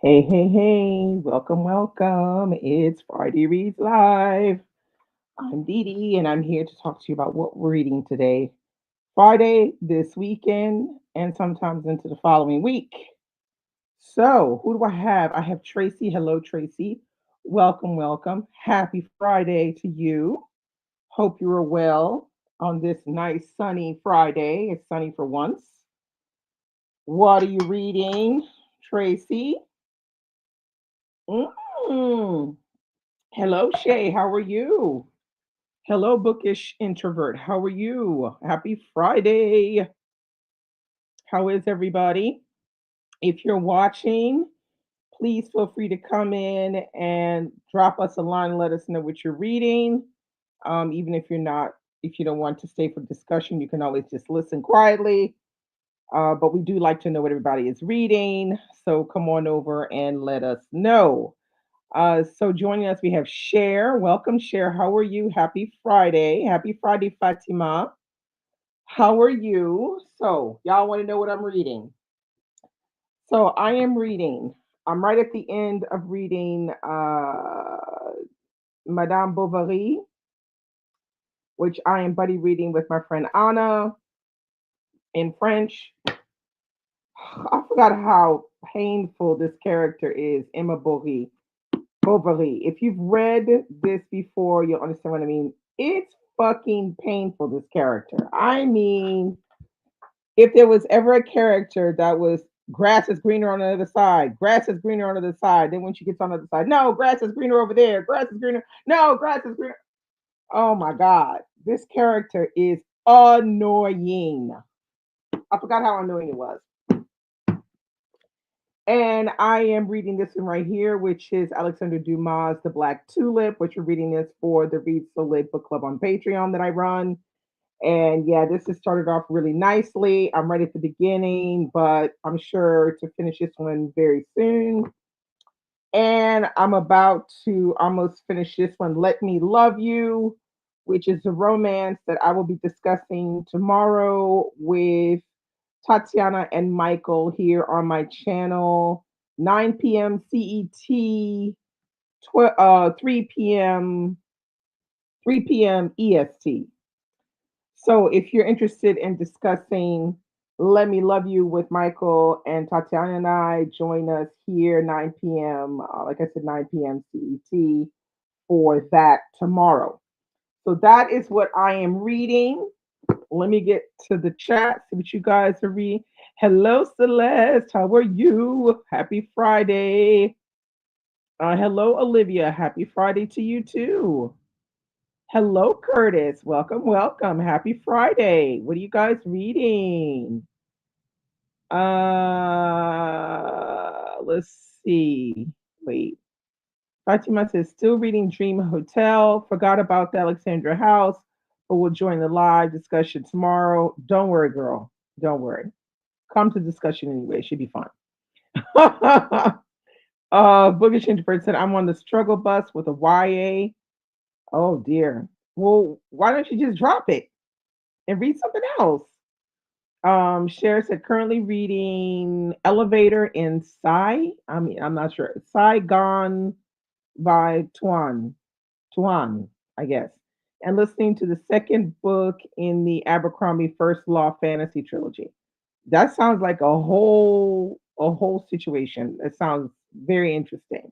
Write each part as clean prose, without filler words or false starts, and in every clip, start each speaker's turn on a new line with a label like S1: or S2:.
S1: Hey, hey, hey, welcome, welcome. It's Friday Reads Live. I'm Dee Dee, and I'm here to talk to you about what we're reading today, Friday, this weekend, and sometimes into the following week. So, who do I have? I have Tracy. Hello, Tracy. Welcome, welcome. Happy Friday to you. Hope you are well on this nice sunny Friday. It's sunny for once. What are you reading, Tracy? Mm. Hello, Shay. How are you? Hello, bookish introvert. How are you? Happy Friday. How is everybody? If you're watching, please feel free to come in and drop us a line and let us know what you're reading. Even if you don't want to stay for discussion, you can always just listen quietly. But we do like to know what everybody is reading. So come on over and let us know. So joining us, we have Cher. Welcome, Cher. How are you? Happy Friday. Happy Friday, Fatima. How are you? So, y'all want to know what I'm reading? So, I am reading. I'm right at the end of reading Madame Bovary, which I am buddy reading with my friend Anna in French. I forgot how painful this character is, Emma Bovary. Bovary. If you've read this before, you'll understand what I mean. It's fucking painful, this character. I mean, if there was ever a character that was grass is greener on the other side, grass is greener on the other side, then when she gets on the other side, no, grass is greener over there, grass is greener, no, grass is greener. Oh my God. This character is annoying. I forgot how annoying it was. And I am reading this one right here, which is Alexander Dumas' The Black Tulip, which we're reading this for the Read So Lit book club on Patreon that I run. And yeah, this has started off really nicely. I'm right at the beginning, but I'm sure to finish this one very soon. And I'm about to almost finish this one, Let Me Love You, which is a romance that I will be discussing tomorrow with Tatiana and Michael here on my channel, 9 p.m. CET, 3 p.m. EST. So if you're interested in discussing Let Me Love You with Michael and Tatiana and I, join us here 9 p.m. Like I said, 9 p.m. CET for that tomorrow. So that is what I am reading. Let me get to the chat, see what you guys are reading. Hello, Celeste. How are you? Happy Friday. Hello, Olivia. Happy Friday to you too. Hello, Curtis. Welcome, welcome. Happy Friday. What are you guys reading? Let's see. Wait. Fatima says, still reading Dream Hotel. Forgot about the Alexandra House, but we'll join the live discussion tomorrow. Don't worry, girl. Don't worry. Come to discussion anyway. It should be fun. Boogish Introvert said, I'm on the struggle bus with a YA. Oh, dear. Well, why don't you just drop it and read something else? Cher said currently reading Elevator in Psy. I mean, I'm not sure. Saigon by Tuan, I guess. And listening to the second book in the Abercrombie First Law Fantasy trilogy. That sounds like a whole situation. It sounds very interesting.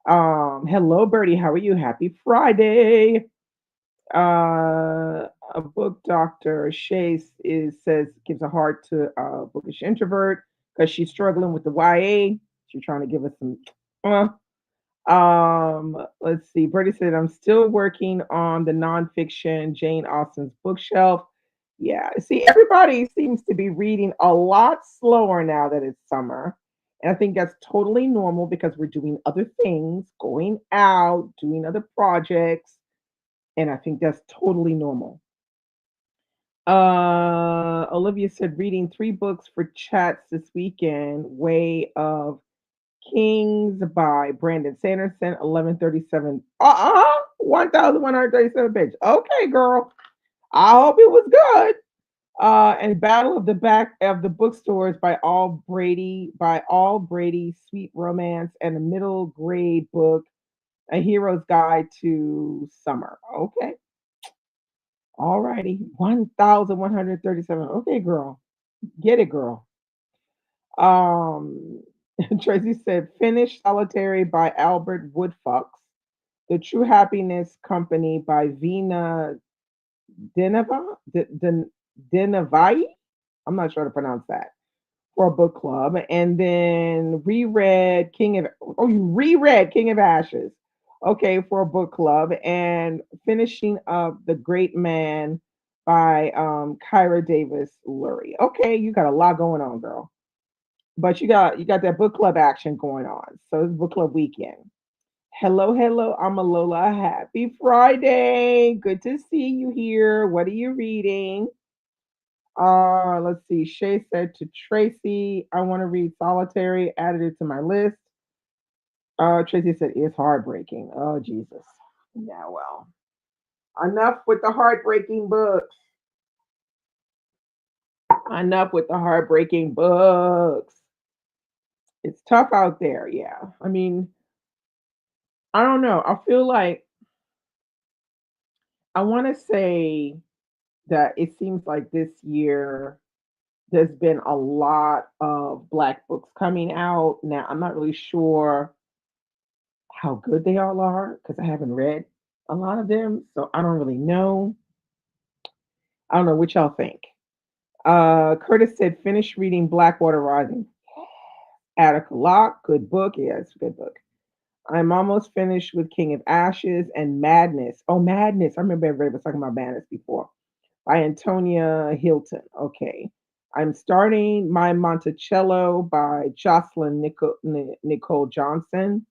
S1: Hello, Birdie. How are you? Happy Friday. A book doctor, Shay says gives a heart to bookish introvert because she's struggling with the YA. She's trying to give us some. Let's see. Birdie said I'm still working on the nonfiction Jane Austen's bookshelf. Yeah, see, everybody seems to be reading a lot slower now that it's summer. And I think that's totally normal because we're doing other things, going out, doing other projects, and I think that's totally normal. Olivia said reading 3 books for chats this weekend. Way of Kings by Brandon Sanderson, 1137. 1137 pages. Okay, girl. I hope it was good. And Battle of the Back of the Bookstores by All Brady, Sweet Romance, and a middle grade book, A Hero's Guide to Summer. Okay. All righty. 1,137. Okay, girl. Get it, girl. Um, Tracy said, finish Solitary by Albert Woodfox. The True Happiness Company by Vina Deneva, Denevai. I'm not sure how to pronounce that. For a book club, and then reread King of oh you reread King of Ashes, okay, for a book club, and finishing up The Great Man by Kyra Davis Lurie. Okay, you got a lot going on, girl, but you got that book club action going on. So it's book club weekend. Hello, hello, I'm Alola. Happy Friday. Good to see you here. What are you reading? Let's see. Shay said to Tracy, I want to read Solitary, added it to my list. Tracy said, it's heartbreaking. Oh, Jesus. Yeah, well, enough with the heartbreaking books. Enough with the heartbreaking books. It's tough out there. Yeah. I mean, I don't know. I feel like I want to say that it seems like this year there's been a lot of Black books coming out. Now, I'm not really sure how good they all are because I haven't read a lot of them, so I don't really know. I don't know what y'all think. Curtis said, finish reading Blackwater Rising. Attica Locke, good book. Yeah, it's a good book. I'm almost finished with King of Ashes and Madness. Oh, Madness. I remember everybody was talking about Madness before. By Antonia Hilton. Okay. I'm starting My Monticello by Jocelyn Nicole Johnson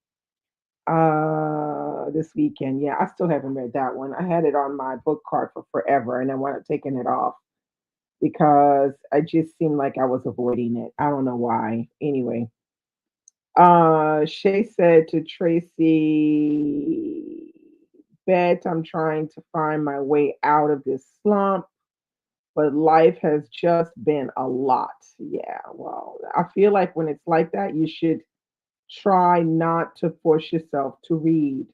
S1: this weekend. Yeah, I still haven't read that one. I had it on my book card for forever and I wound up taking it off because I just seemed like I was avoiding it. I don't know why. Anyway, Shay said to Tracy, bet I'm trying to find my way out of this slump, but life has just been a lot. Yeah, well, I feel like when it's like that, you should try not to force yourself to read.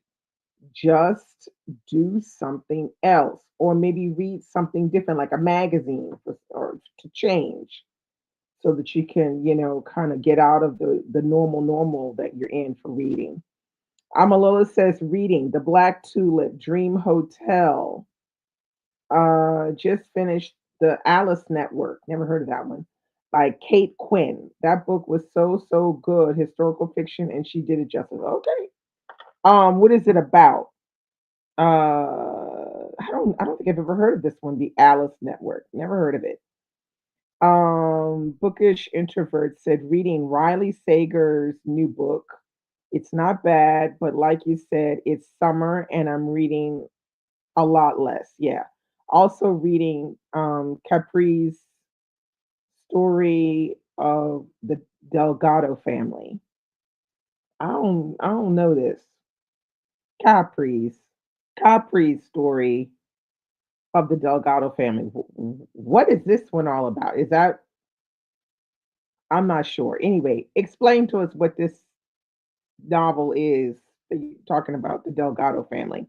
S1: Just do something else, or maybe read something different, like a magazine, or to change, so that you can, kind of get out of the normal that you're in for reading. Amalola says, reading The Black Tulip, Dream Hotel. Just finished The Alice Network. Never heard of that one. By Kate Quinn. That book was so good, historical fiction, and she did it justice. Okay. What is it about? I don't think I've ever heard of this one, The Alice Network. Never heard of it. Bookish Introvert said reading Riley Sager's new book. It's not bad, but like you said, it's summer and I'm reading a lot less. Yeah. Also reading Capri's story of the Delgado family. I don't know this. Capri's Capri's story of the Delgado family. What is this one all about? Is that I'm not sure. Anyway, explain to us what this novel is that you're talking about, the Delgado family.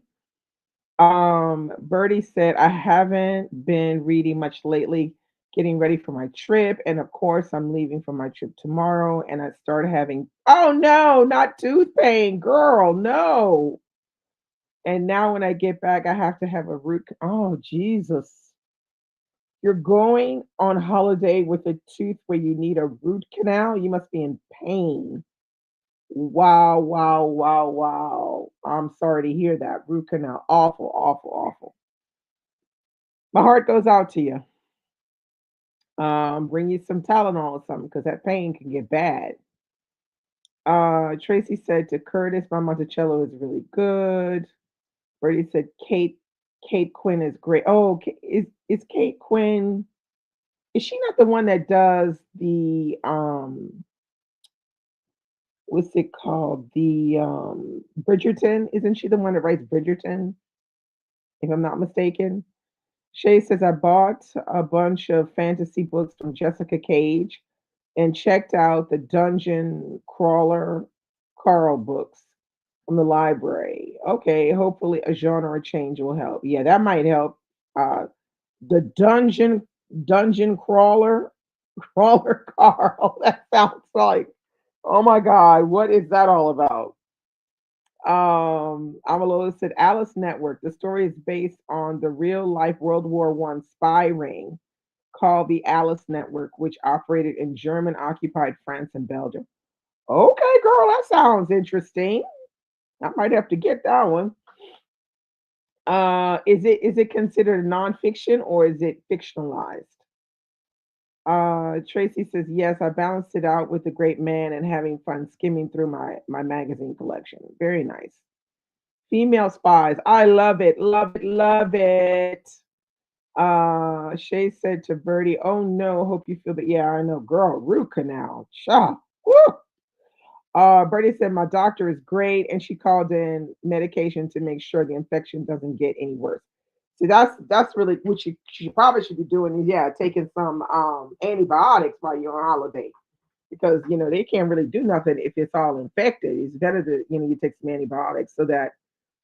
S1: Birdie said, I haven't been reading much lately, getting ready for my trip. And of course, I'm leaving for my trip tomorrow. And I started having, oh no, not tooth pain, girl, no. And now when I get back, I have to have a oh, Jesus. You're going on holiday with a tooth where you need a root canal. You must be in pain. Wow, wow, wow, wow. I'm sorry to hear that. Root canal. Awful, awful, awful. My heart goes out to you. Bring you some Tylenol or something because that pain can get bad. Tracy said to Curtis, my Monticello is really good. Brady said Kate Quinn is great. Oh, is Kate Quinn? Is she not the one that does the what's it called? The Bridgerton? Isn't she the one that writes Bridgerton? If I'm not mistaken. Shay says, I bought a bunch of fantasy books from Jessica Cage and checked out the Dungeon Crawler Carl books from the library. Okay, hopefully a genre change will help. Yeah, that might help. Uh, the Dungeon Crawler Carl. That sounds like, oh my God, what is that all about? Amalola said Alice Network. The story is based on the real life World War I spy ring called the Alice Network, which operated in German occupied France and Belgium. Okay, girl, that sounds interesting. I might have to get that one. Is it considered nonfiction or is it fictionalized? Tracy says yes. I balanced it out with the great man and having fun skimming through my magazine collection. Very nice. Female spies. I love it. Love it. Love it. Shay said to Birdie, "Oh no, hope you feel that." Yeah, I know, girl. Root canal. Shaw. Woo. Birdie said my doctor is great, and she called in medication to make sure the infection doesn't get any worse. See, that's really what she probably should be doing. Is yeah, taking some antibiotics while you're on holiday because they can't really do nothing if it's all infected. It's better to you take some antibiotics so that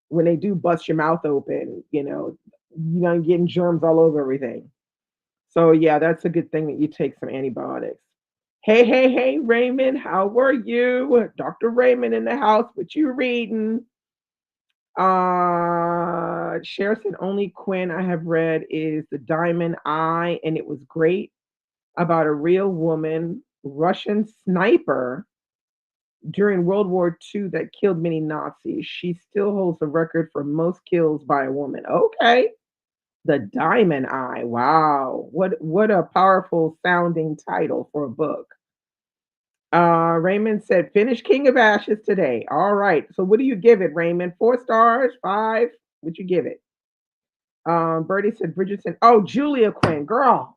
S1: when they do bust your mouth open, you're not getting germs all over everything. So yeah, that's a good thing that you take some antibiotics. Hey, hey, hey, Raymond, how are you? Dr. Raymond in the house. What you reading? Sherson only Quinn I have read is The Diamond Eye, and it was great about a real woman, Russian sniper during World War II that killed many Nazis. She still holds the record for most kills by a woman. Okay. The Diamond Eye. Wow. What a powerful sounding title for a book. Raymond said, finish King of Ashes today. All right. So what do you give it, Raymond? 4 stars, five? What you give it? Bertie said Bridgerton. Oh, Julia Quinn, girl.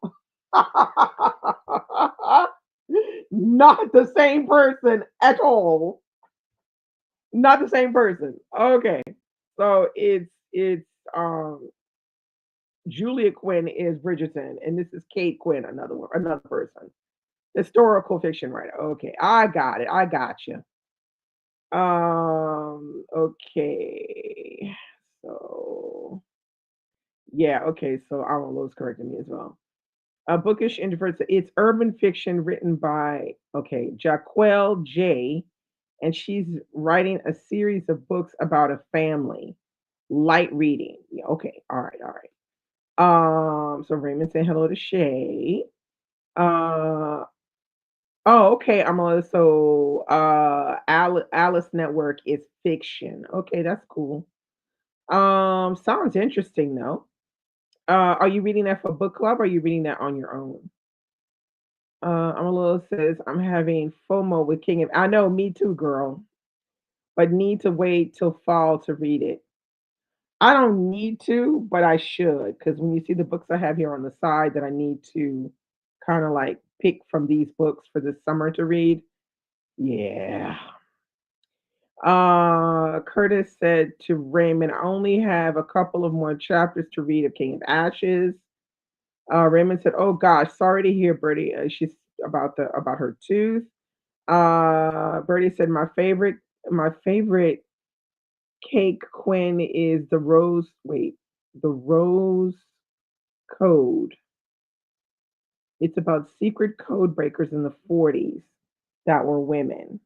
S1: Not the same person at all. Not the same person. Okay. So it's Julia Quinn is Bridgerton, and this is Kate Quinn, another person. Historical fiction writer. Okay, I got it. I got you. Okay. So yeah, okay. So Arnold correcting me as well. A bookish introvert. It's urban fiction written by Jaquel J, and she's writing a series of books about a family. Light reading. Yeah, okay. All right. All right. So Raymond saying hello to Shay. Uh, oh, okay. Alice Network is fiction. Okay, that's cool. Sounds interesting though. Are you reading that for book club or are you reading that on your own? Amalua says, I'm having FOMO with King of I know, me too, girl. But need to wait till fall to read it. I don't need to, but I should, because when you see the books I have here on the side that I need to kind of like pick from these books for the summer to read. Yeah. Curtis said to Raymond, I only have a couple of more chapters to read of King of Ashes. Raymond said, "Oh gosh, sorry to hear, Bertie. She's about her tooth." Bertie said, "My favorite cake Quinn is the rose. Wait, the rose code. It's about secret code breakers in the 40s that were women."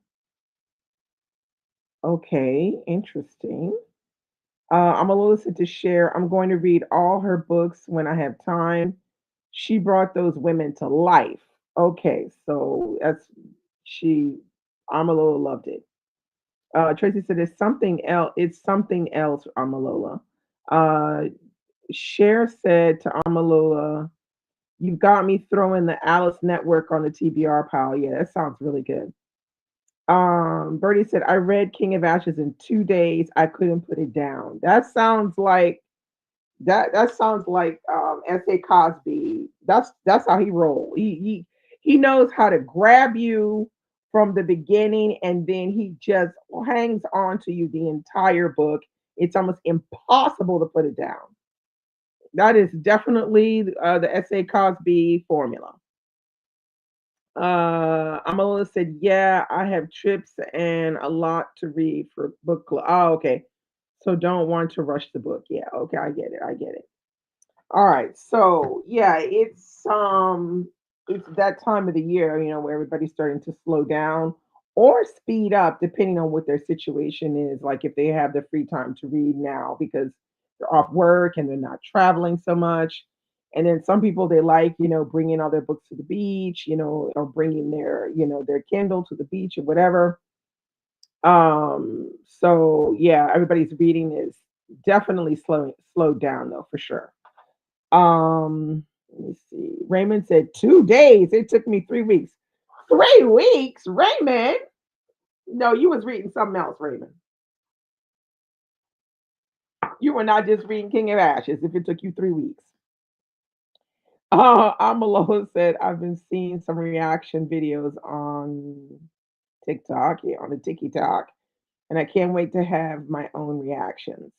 S1: Okay, interesting. I'm a little to share. I'm going to read all her books when I have time. She brought those women to life. Okay, so that's she. Amalola loved it. Tracy said it's something else. It's something else, Amalola. Uh, Cher said to Amalola, "You've got me throwing the Alice Network on the TBR pile." Yeah, that sounds really good. Bertie said, I read King of Ashes in 2 days. I couldn't put it down. That sounds like S.A. Cosby. That's how he roll. He knows how to grab you from the beginning and then he just hangs on to you the entire book. It's almost impossible to put it down. That is definitely the S.A. Cosby formula. Amala said, "Yeah, I have trips and a lot to read for book club." Oh, okay. So don't want to rush the book. Yeah, okay, I get it. I get it. All right. So yeah, it's that time of the year, where everybody's starting to slow down or speed up depending on what their situation is. Like if they have the free time to read now because they're off work and they're not traveling so much. And then some people they like, bringing all their books to the beach, or bringing their Kindle to the beach or whatever. So yeah, everybody's reading is definitely slowed down though for sure. Let me see. Raymond said 2 days. It took me 3 weeks. 3 weeks, Raymond. No, you was reading something else, Raymond. You were not just reading King of Ashes. If it took you 3 weeks. Amalo said I've been seeing some reaction videos on TikTok, yeah, on the TikTok, and I can't wait to have my own reactions.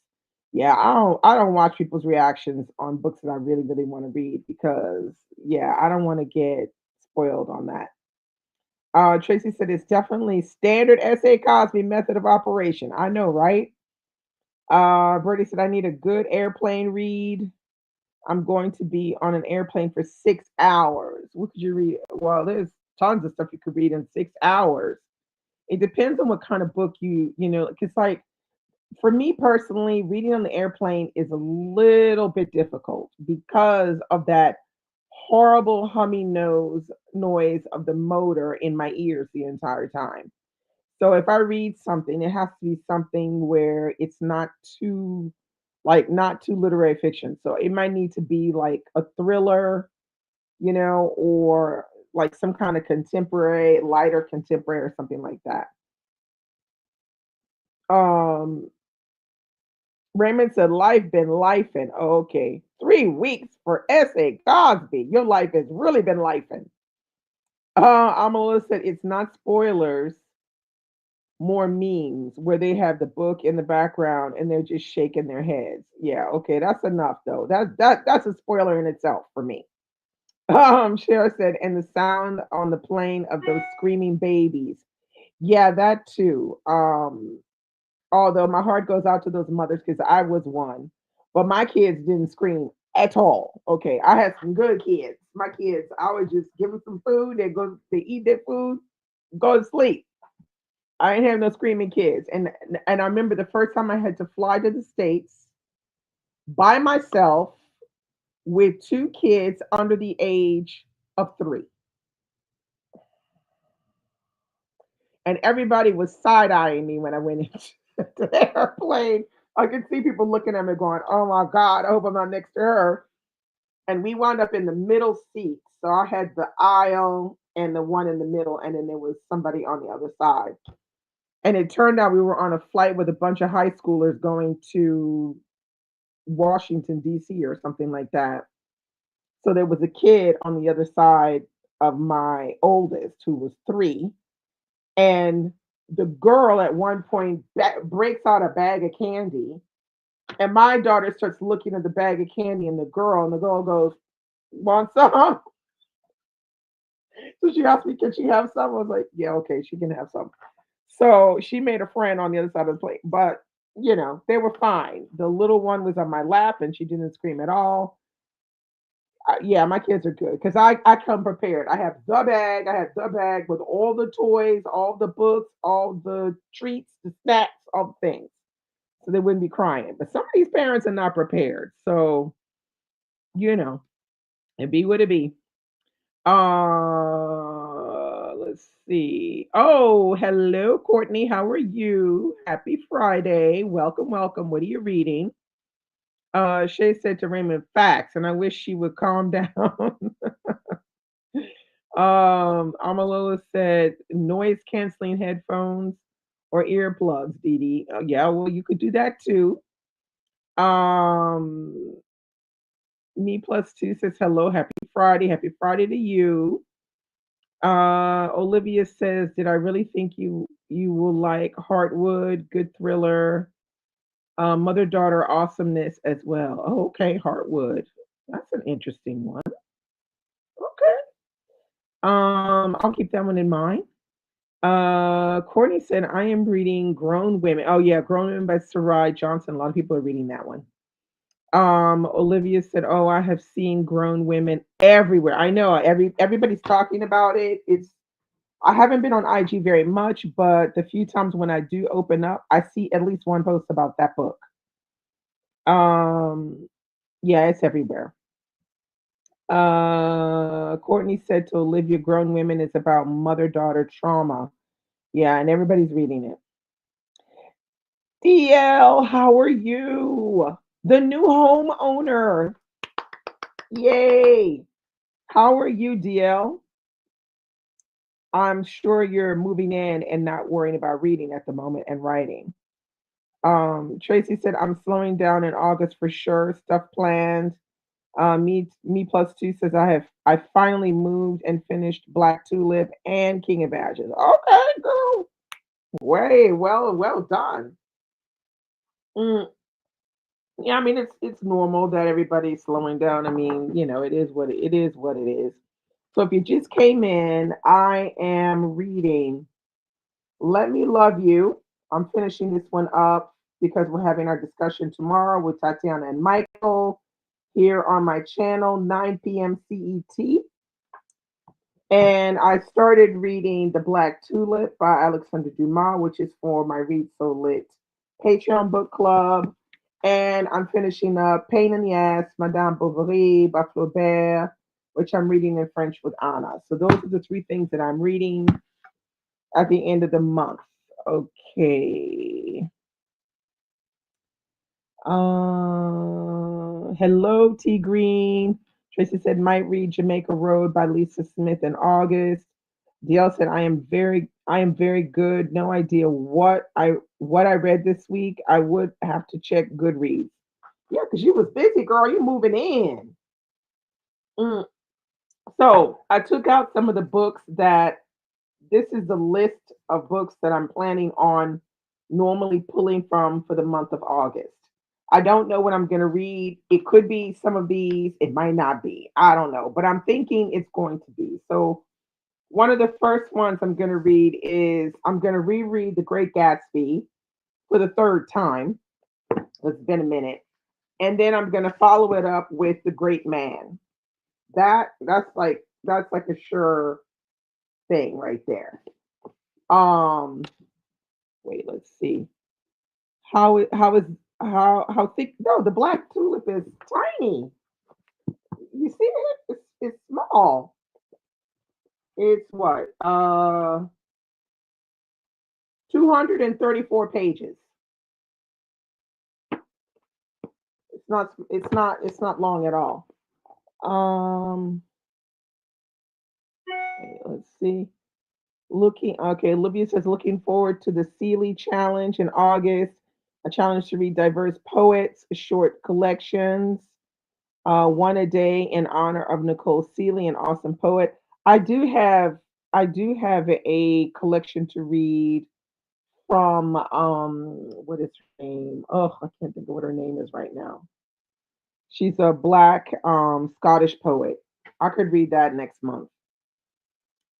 S1: Yeah, I don't watch people's reactions on books that I really, really want to read because yeah, I don't want to get spoiled on that. Tracy said it's definitely standard S.A. Cosby method of operation. I know, right? Bertie said I need a good airplane read. I'm going to be on an airplane for 6 hours. What could you read? Well, there's tons of stuff you could read in 6 hours. It depends on what kind of book because like for me personally, reading on the airplane is a little bit difficult because of that horrible humming noise of the motor in my ears the entire time. So if I read something, it has to be something where it's not too not too literary fiction. So it might need to be like a thriller, or like some kind of contemporary, lighter contemporary or something like that. Um Raymond said, "Life been lifing." Okay, 3 weeks for S.A. Cosby. Your life has really been lifing. Amala said, "It's not spoilers, more memes where they have the book in the background and they're just shaking their heads." Yeah, okay, that's enough though. That's a spoiler in itself for me. Cher said, "And the sound on the plane of those screaming babies." Yeah, that too. Although my heart goes out to those mothers because I was one, but my kids didn't scream at all. Okay, I had some good kids. My kids, I would just give them some food. They eat their food, go to sleep. I didn't have no screaming kids. And I remember the first time I had to fly to the States by myself with two kids under the age of 3. And everybody was side eyeing me when I went into the airplane. I could see people looking at me going, "Oh my God, I hope I'm not next to her." And we wound up in the middle seat. So I had the aisle and the one in the middle, and then there was somebody on the other side. And it turned out we were on a flight with a bunch of high schoolers going to Washington, D.C., or something like that. So there was a kid on the other side of my oldest who was 3. And the girl at one point breaks out a bag of candy. And my daughter starts looking at the bag of candy and the girl goes, "Want some?" So she asked me, "Can she have some?" I was like, "Yeah, okay, she can have some." So she made a friend on the other side of the plate, but they were fine. The little one was on my lap and she didn't scream at all. Yeah, my kids are good because I come prepared. I have the bag with all the toys, all the books, all the treats, the snacks, all the things, so they wouldn't be crying. But some of these parents are not prepared, so you know, it be what it be. Let's see. Oh, hello, Courtney. How are you? Happy Friday. Welcome, welcome. What are you reading? Shay said to Raymond, "Facts," and I wish she would calm down. Amalola said, "Noise canceling headphones or earplugs, Dee Dee." Oh, yeah, well, you could do that too. Um, Me plus two says, "Hello, happy Friday. Happy Friday to you." Olivia says, "Did I really think you will like Heartwood? Good thriller." Mother daughter awesomeness as well. Oh, okay, Heartwood. That's an interesting one. Okay. I'll keep that one in mind. Courtney said, I am reading Grown Women. Oh yeah, Grown Women by Sarai Johnson. A lot of people are reading that one. Olivia said, "Oh, I have seen Grown Women everywhere. I know everybody's talking about it. It's I haven't been on IG very much, but the few times when I do open up, I see at least one post about that book. Um, yeah, it's everywhere." Courtney said to Olivia, "Grown Women is about mother-daughter trauma." Yeah, and everybody's reading it. DL, how are you? The new homeowner. Yay. How are you, DL? I'm sure you're moving in and not worrying about reading at the moment and writing. Tracy said, I'm slowing down in August for sure. Stuff planned. Me plus two says I finally moved and finished Black Tulip and King of Badges. Okay, girl. Way well done. Mm, yeah, I mean it's normal that everybody's slowing down. I mean, it is what it is what it is. So if you just came in, I am reading Let Me Love You. I'm finishing this one up because we're having our discussion tomorrow with Tatiana and Michael here on my channel, 9 p.m. CET. And I started reading The Black Tulip by Alexander Dumas, which is for my Read So Lit Patreon book club. And I'm finishing up Pain in the Ass, Madame Bovary by Flaubert, which I'm reading in French with Anna. So those are the three things that I'm reading at the end of the month. Okay. Hello, T Green. Tracy said, might read Jamaica Road by Lisa Smith in August. DL said, I am very good. No idea what I read this week. I would have to check Goodreads. Yeah, because you was busy, girl. You moving in. Mm. So I took out some of the books that this is the list of books that I'm planning on normally pulling from for the month of August. I don't know what I'm going to read. It could be some of these, it might not be. I don't know, but I'm thinking it's going to be. So, one of the first ones I'm going to read is I'm going to reread The Great Gatsby for the third time. It's been a minute. And then I'm going to follow it up with The Great Man. That's like a sure thing right there. Um Wait, let's see. How is how thick? No, the black tulip is tiny. You see it? It's small. It's what? 234 pages. It's not long at all. Um let's see. Looking okay, Olivia says looking forward to the Seeley challenge in August. A challenge to read diverse poets, short collections. One a day in honor of Nicole Seeley, an awesome poet. I do have I do have a collection to read from what is her name? Oh, I can't think of what her name is right now. She's a black Scottish poet. I could read that next month.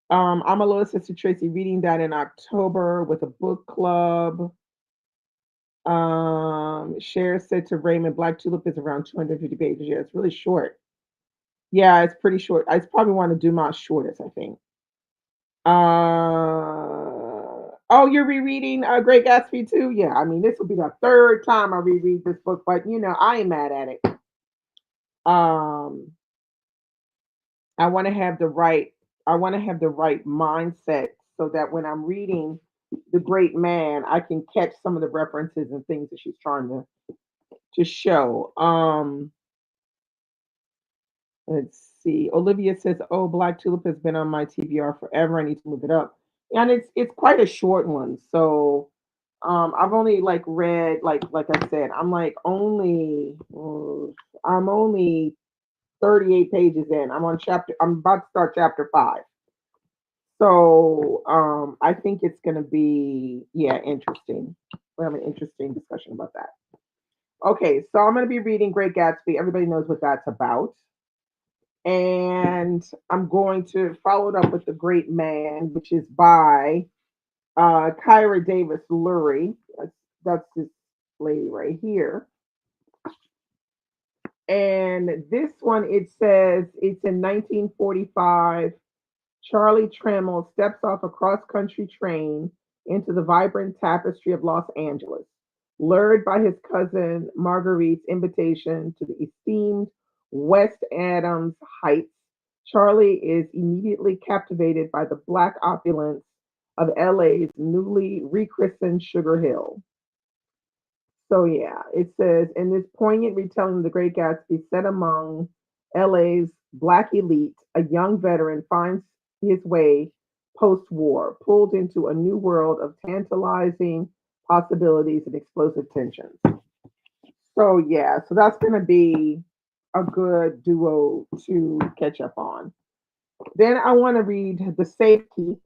S1: I'm a little sister Tracy reading that in October with a book club. Cher said to Raymond, Black Tulip is around 250 pages. Yeah, it's really short. Yeah, it's pretty short. It's probably one of Dumas' shortest, I think. Oh, you're rereading Great Gatsby too? Yeah, I mean, this will be the third time I reread this book, but I ain't mad at it. Um, I want to have the right, I want to have the right mindset so that when I'm reading The Great Man, I can catch some of the references and things that she's trying to show. Let's see. Olivia says, "Oh, Black Tulip has been on my TBR forever. I need to move it up." And it's quite a short one. So, I've only like read like I said, I'm only 38 pages in. I'm about to start chapter 5. So, I think it's gonna be, yeah, interesting. We'll have an interesting discussion about that. Okay, so I'm going to be reading Great Gatsby. Everybody knows what that's about. And I'm going to follow it up with The Great Man, which is by Kyra Davis Lurie. That's this lady right here. And this one, it says it's in 1945. Charlie Trammell steps off a cross country train into the vibrant tapestry of Los Angeles. Lured by his cousin Marguerite's invitation to the esteemed West Adams Heights, Charlie is immediately captivated by the black opulence of LA's newly rechristened Sugar Hill. So yeah, it says in this poignant retelling of the Great Gatsby set among LA's black elite, a young veteran finds his way post-war, pulled into a new world of tantalizing possibilities and explosive tensions. So yeah, so that's gonna be a good duo to catch up on. Then I want to read The Safekeep.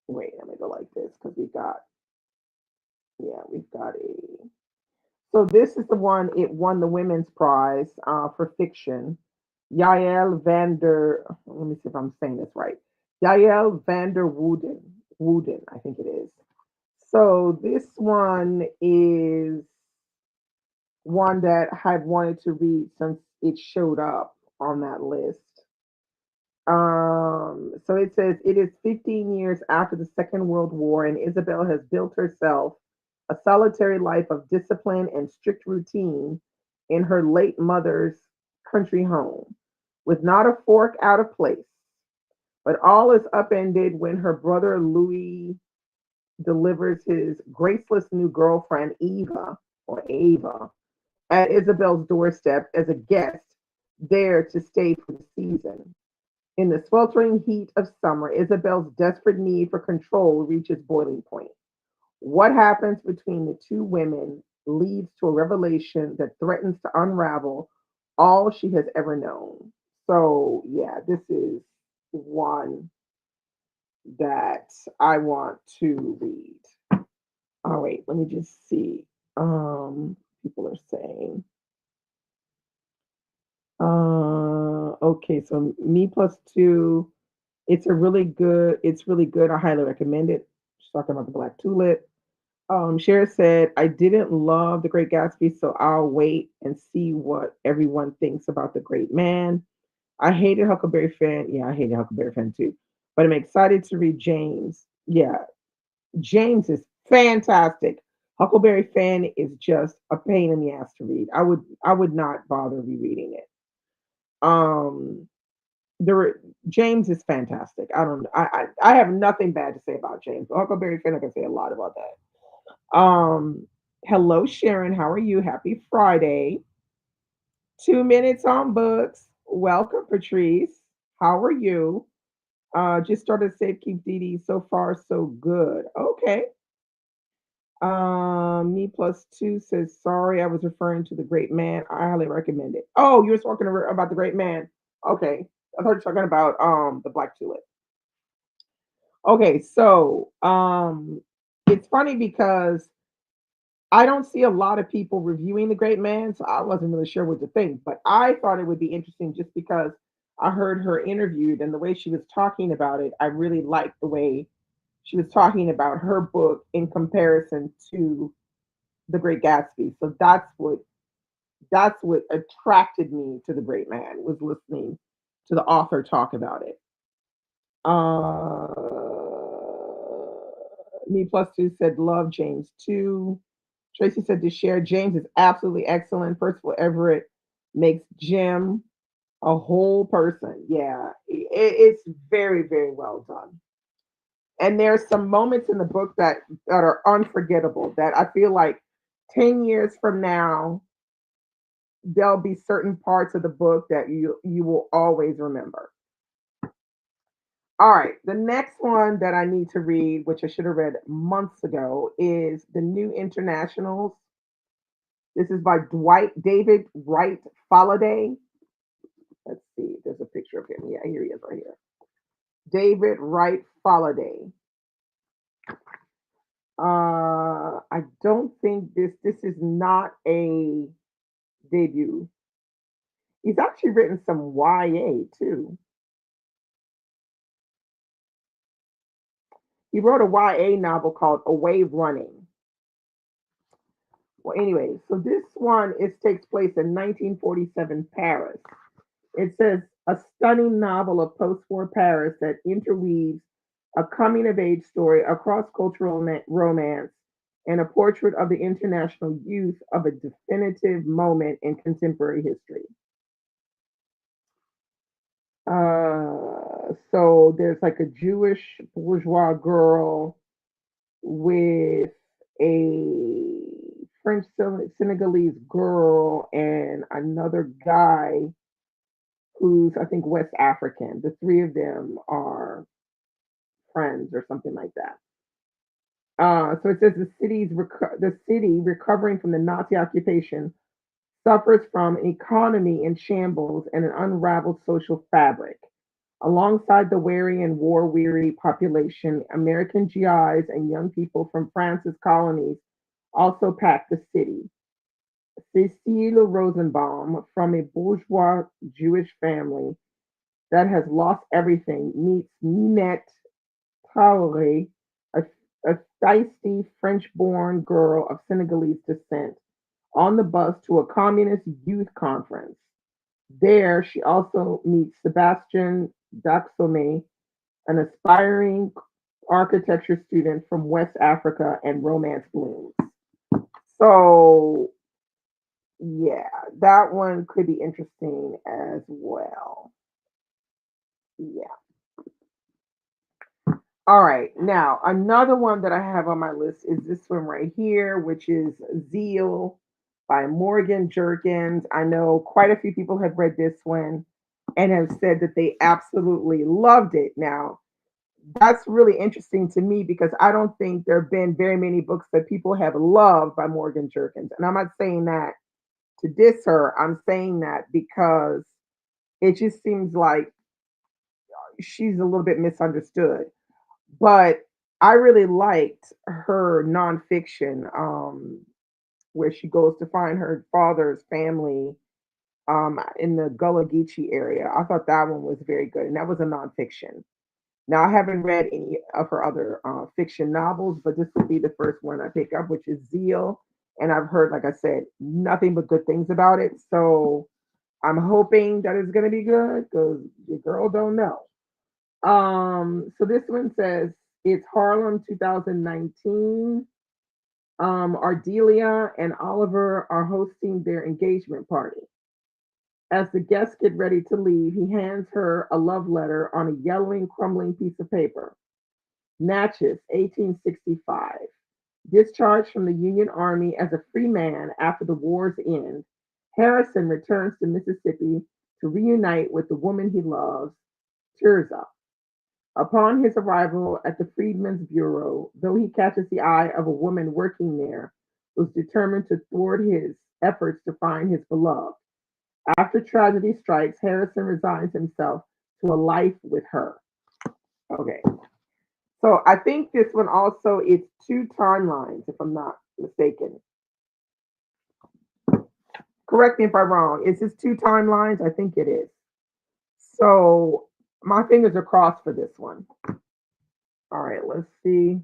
S1: Wait, let me go like this because we've got a So this is the one it won the women's prize for fiction. Yael van der, let me see if I'm saying this right. Yael van der Wooden, I think it is. So this one is one that I've wanted to read since it showed up on that list. So it says it is 15 years after the Second World War, and Isabel has built herself a solitary life of discipline and strict routine in her late mother's country home, with not a fork out of place. But all is upended when her brother Louis delivers his graceless new girlfriend Eva or Ava at Isabel's doorstep as a guest there to stay for the season. In the sweltering heat of summer, Isabel's desperate need for control reaches boiling point. What happens between the two women leads to a revelation that threatens to unravel all she has ever known. So, yeah, this is one that I want to read. Oh, wait, let me just see. People are saying, okay, so me plus two. It's really good. I highly recommend it. She's talking about the Black Tulip. Cher said, I didn't love The Great Gatsby, so I'll wait and see what everyone thinks about The Great Man. I hated Huckleberry Finn. Yeah, I hated Huckleberry Finn too. But I'm excited to read James. Yeah, James is fantastic. Huckleberry Finn is just a pain in the ass to read. I would not bother rereading it. Um there James is fantastic. I don't I have nothing bad to say about James. Huckleberry Finn, I can say a lot about that. Hello, Sharon. How are you? Happy Friday. 2 minutes on books. Welcome, Patrice. How are you? Just started Safe Keep DD. So far, so good. Okay. Me plus two says sorry. I was referring to the Great Man. I highly recommend it. Oh, you were talking about the Great Man. Okay. I thought you were talking about the Black Tulip. Okay, so it's funny because I don't see a lot of people reviewing The Great Man, so I wasn't really sure what to think. But I thought it would be interesting just because I heard her interviewed and the way she was talking about it. I really liked the way she was talking about her book in comparison to The Great Gatsby. So that's what attracted me to The Great Man was listening to the author talk about it. Me plus two said love James too. Tracy said to share James is absolutely excellent. Percival Everett makes Jim a whole person. Yeah, it's very, very well done. And there's some moments in the book that are unforgettable that I feel like 10 years from now there'll be certain parts of the book that you will always remember. All right, the next one that I need to read, which I should have read months ago, is The New Internationals. This is by Dwight David Wright Faladay. Let's see, there's a picture of him. Yeah, here he is right here. David Wright Faladay. I don't think this is not a debut. He's actually written some YA too. He wrote a YA novel called Away Running. Well, anyway, so this one takes place in 1947 Paris. It says a stunning novel of post-war Paris that interweaves a coming-of-age story, a cross-cultural romance, and a portrait of the international youth of a definitive moment in contemporary history. So there's like a Jewish bourgeois girl with a French Senegalese girl and another guy who's, I think, West African. The three of them are friends or something like that. So it says the city recovering from the Nazi occupation suffers from an economy in shambles and an unraveled social fabric. Alongside the wary and war-weary population, American GIs and young people from France's colonies also packed the city. Cecile Rosenbaum, from a bourgeois Jewish family that has lost everything, meets Ninette Traoré, a, a feisty French-born girl of Senegalese descent, on the bus to a communist youth conference. There, she also meets Sebastian Daxome, an aspiring architecture student from West Africa, and romance blooms. So, yeah, that one could be interesting as well. Yeah. All right. Now, another one that I have on my list is this one right here, which is Zeal by Morgan Jerkins. I know quite a few people have read this one and have said that they absolutely loved it. Now, that's really interesting to me because I don't think there have been very many books that people have loved by Morgan Jerkins. And I'm not saying that to diss her. I'm saying that because it just seems like she's a little bit misunderstood. But I really liked her nonfiction, where she goes to find her father's family in the Gullah Geechee area. I thought that one was very good, and that was a nonfiction. Now, I haven't read any of her other fiction novels, but this will be the first one I pick up, which is Zeal. And I've heard, like I said, nothing but good things about it. So I'm hoping that it's going to be good because your girl don't know. So this one says it's Harlem 2019. Ardelia and Oliver are hosting their engagement party. As the guests get ready to leave, he hands her a love letter on a yellowing, crumbling piece of paper. Natchez, 1865. Discharged from the Union Army as a free man after the war's end, Harrison returns to Mississippi to reunite with the woman he loves, Tirza. Upon his arrival at the Freedmen's Bureau, though he catches the eye of a woman working there, was determined to thwart his efforts to find his beloved. After tragedy strikes, Harrison resigns himself to a life with her. Okay. So I think this one also is two timelines, if I'm not mistaken. Correct me if I'm wrong. Is this two timelines? I think it is. So my fingers are crossed for this one. All right, let's see.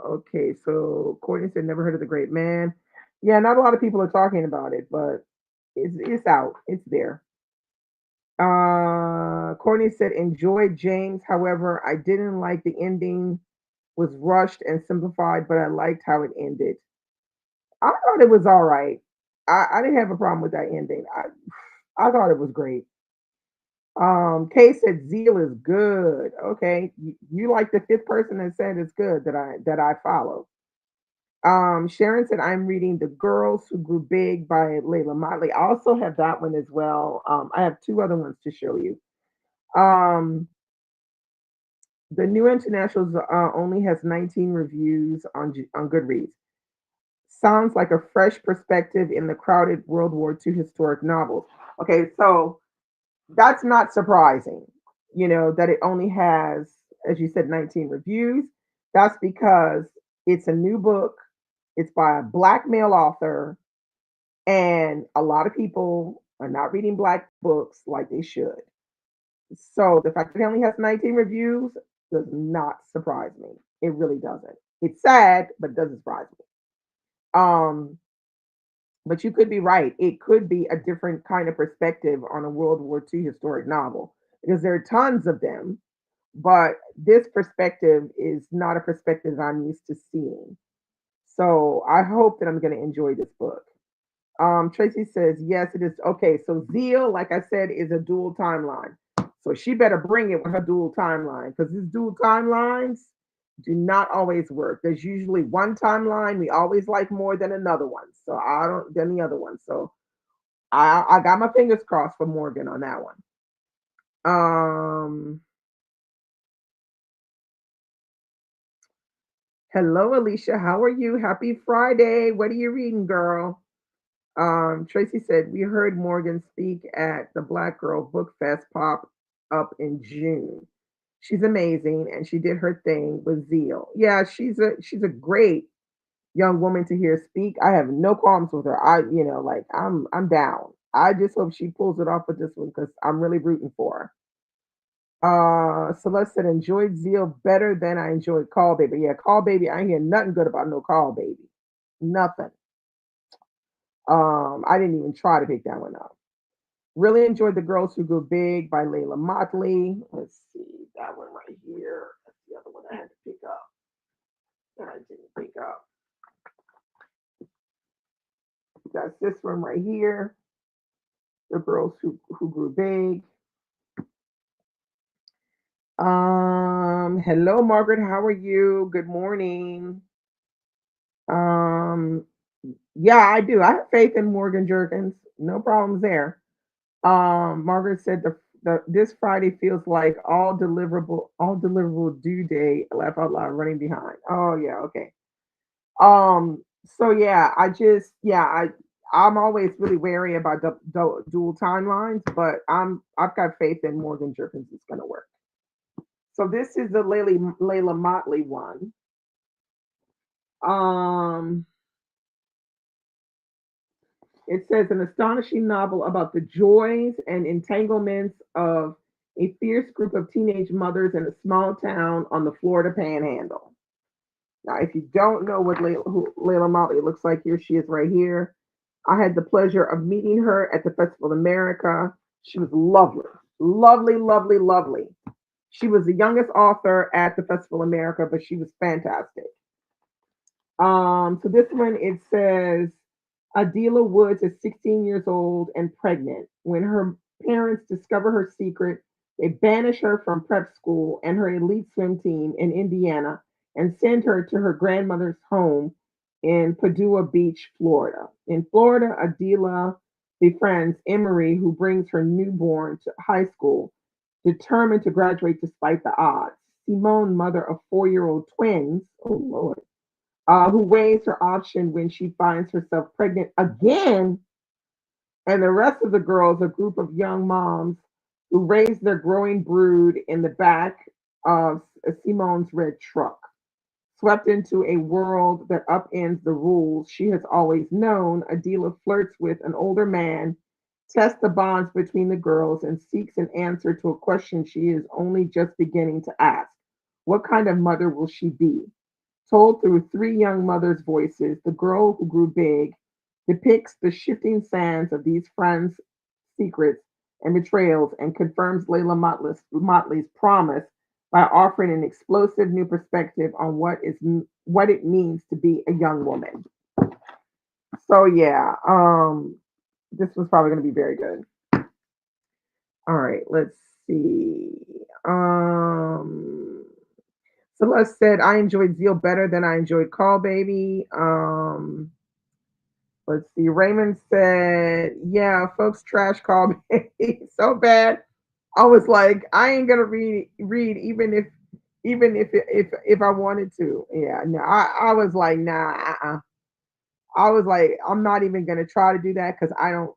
S1: Okay, so Courtney said never heard of the great man. Yeah, not a lot of people are talking about it, but it's out. It's there. Courtney said enjoyed James. However, I didn't like the ending was rushed and simplified, but I liked how it ended. I thought it was all right. I didn't have a problem with that ending. I thought it was great. Kay said Zeal is good. Okay, you like the fifth person that said it's good that I follow. Sharon said I'm reading The Girls Who Grew Big by Layla Motley. I also have that one as well. I have two other ones to show you. Um, the New Internationals only has 19 reviews on Goodreads. Sounds like a fresh perspective in the crowded World War II historic novels. Okay, so that's not surprising, that it only has, as you said, 19 reviews. That's because it's a new book. It's by a black male author, and a lot of people are not reading black books like they should. So the fact that it only has 19 reviews does not surprise me. It really doesn't. It's sad, but it doesn't surprise me. Um, but you could be right. It could be a different kind of perspective on a World War II historic novel because there are tons of them, but this perspective is not a perspective I'm used to seeing. So I hope that I'm going to enjoy this book. Tracy says, yes, it is. Okay, so Zeal, like I said, is a dual timeline. So she better bring it with her dual timeline because these dual timelines do not always work. There's usually one timeline we always like more than another one. So I don't than the other one. So I got my fingers crossed for Morgan on that one. Um, Hello, Alicia. How are you? Happy Friday. What are you reading, girl? Tracy said, we heard Morgan speak at the Black Girl Book Fest pop up in June. She's amazing and she did her thing with zeal. Yeah, she's a great young woman to hear speak. I have no problems with her. Like I'm down. I just hope she pulls it off with this one because I'm really rooting for her. Celeste said enjoyed Zeal better than I enjoyed Call Baby. Yeah, Call Baby, I ain't hear nothing good about no Call Baby. Nothing. I didn't even try to pick that one up. Really enjoyed The Girls Who Grew Big by Layla Motley. Let's see, that one right here. That's the other one I had to pick up that I didn't pick up. That's this one right here. The Girls Who Grew Big. Hello, Margaret. How are you? Good morning. Um, yeah, I do. I have faith in Morgan Jerkins. No problems there. Margaret said the this Friday feels like all deliverable due date. Laugh out loud, running behind. Oh yeah, okay. So yeah, I'm always really wary about dual timelines, but I've got faith in Morgan Jerkins is going to work. So this is the Layla Motley one. Um, It says an astonishing novel about the joys and entanglements of a fierce group of teenage mothers in a small town on the Florida Panhandle. Now, if you don't know what Layla Motley looks like, here she is right here. I had the pleasure of meeting her at the Festival of America. She was lovely, lovely, lovely, lovely. She was the youngest author at the Festival of America, but she was fantastic. So this one it says Adela Woods is 16 years old and pregnant. When her parents discover her secret, they banish her from prep school and her elite swim team in Indiana and send her to her grandmother's home in Padua Beach, Florida. In Florida, Adela befriends Emery, who brings her newborn to high school, determined to graduate despite the odds. Simone, mother of 4-year-old twins, oh Lord, who weighs her option when she finds herself pregnant again, and the rest of the girls, a group of young moms who raise their growing brood in the back of Simone's red truck. Swept into a world that upends the rules she has always known, Adela flirts with an older man, tests the bonds between the girls, and seeks an answer to a question she is only just beginning to ask. What kind of mother will she be? Told through three young mothers' voices, The Girl Who Grew Big depicts the shifting sands of these friends' secrets and betrayals and confirms Motley's promise by offering an explosive new perspective on what it means to be a young woman. So yeah, this was probably going to be very good. All right, let's see. Um, Celeste said, I enjoyed Zeal better than I enjoyed Call Baby. Let's see. Raymond said, yeah, folks trash Call Baby so bad. I was like, I ain't gonna read even if I wanted to. Yeah, no, I was like, nah, I was like, I'm not even gonna try to do that because I don't,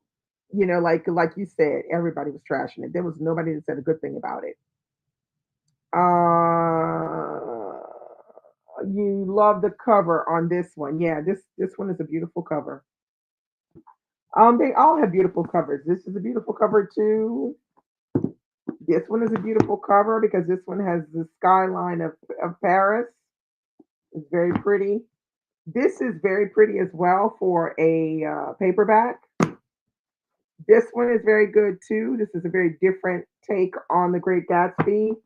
S1: like you said, everybody was trashing it. There was nobody that said a good thing about it. Uh, love the cover on this one. Yeah, this one is a beautiful cover. They all have beautiful covers. This is a beautiful cover too. This one is a beautiful cover because this one has the skyline of Paris. It's very pretty. This is very pretty as well for a paperback. This one is very good too. This is a very different take on The Great Gatsby.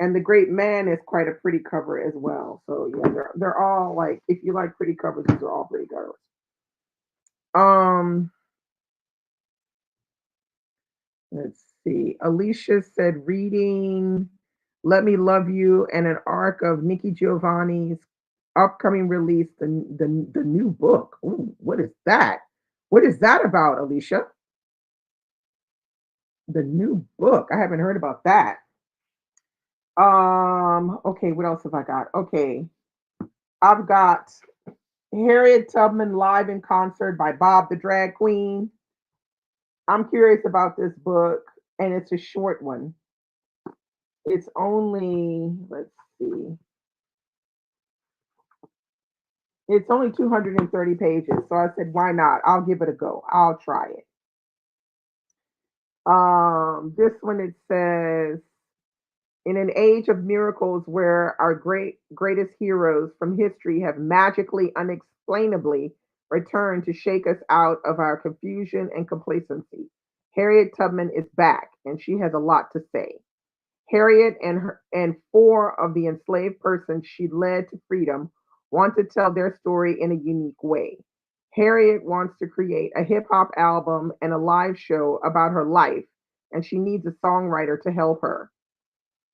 S1: And The Great Man is quite a pretty cover as well. So yeah, they're all like, if you like pretty covers, these are all pretty covers. Um, let's see. Alicia said reading Let Me Love You and an arc of Nikki Giovanni's upcoming release, the new book. Ooh, what is that? What is that about, Alicia? The new book. I haven't heard about that. Okay, what else have I got? Okay. I've got Harriet Tubman live in concert by Bob the Drag Queen. I'm curious about this book, and it's a short one. It's only, let's see, it's only 230 pages. So I said, why not? I'll give it a go. I'll try it. This one it says, in an age of miracles where our greatest heroes from history have magically, unexplainably returned to shake us out of our confusion and complacency, Harriet Tubman is back, and she has a lot to say. Harriet and four of the enslaved persons she led to freedom want to tell their story in a unique way. Harriet wants to create a hip hop album and a live show about her life, and she needs a songwriter to help her.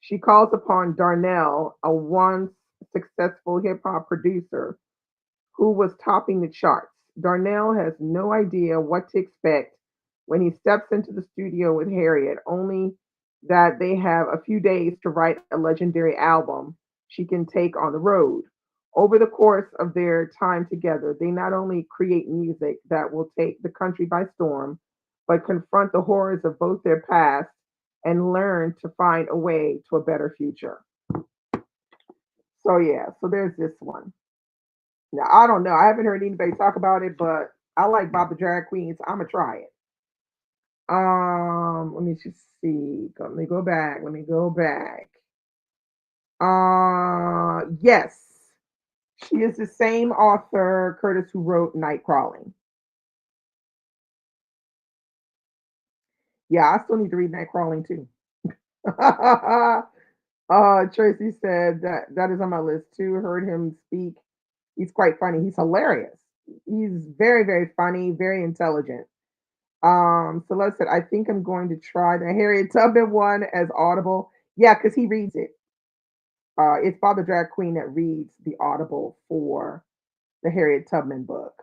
S1: She calls upon Darnell, a once successful hip hop producer who was topping the charts. Darnell has no idea what to expect when he steps into the studio with Harriet, only that they have a few days to write a legendary album she can take on the road. Over the course of their time together, they not only create music that will take the country by storm, but confront the horrors of both their past and learn to find a way to a better future. So yeah, so there's this one. Now I don't know. I haven't heard anybody talk about it, but I like Bob the Drag Queen, so I'm gonna try it. Let me just see. Let me go back. Let me go back. Yes, she is the same author, Curtis, who wrote Night Crawling. Yeah, I still need to read Night Crawling too. Tracy said that is on my list too. Heard him speak. He's quite funny. He's hilarious. He's very, very funny, very intelligent. Celeste said, I think I'm going to try the Harriet Tubman one as Audible. Yeah, because he reads it. It's Bob the Drag Queen that reads the Audible for the Harriet Tubman book.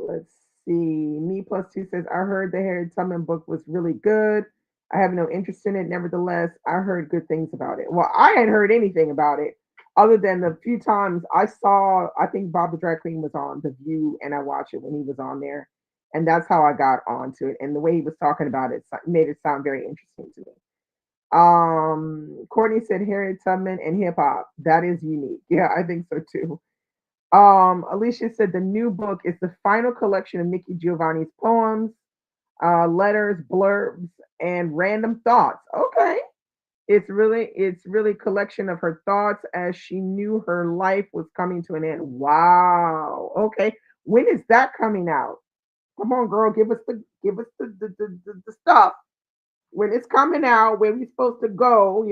S1: Let's see. Me plus two says, I heard the Harriet Tubman book was really good. I have no interest in it. Nevertheless, I heard good things about it. Well, I hadn't heard anything about it other than the few times I saw, I think Bob the Drag Queen was on The View and I watched it when he was on there. And that's how I got onto it. And the way he was talking about it made it sound very interesting to me. Courtney said Harriet Tubman and hip hop. That is unique. Yeah, I think so too. Alicia said the new book is the final collection of Nikki Giovanni's poems, letters, blurbs, and random thoughts. Okay. It's really a collection of her thoughts as she knew her life was coming to an end. Wow. Okay. When is that coming out? Come on, girl, give us the stuff. When it's coming out, where we supposed to go,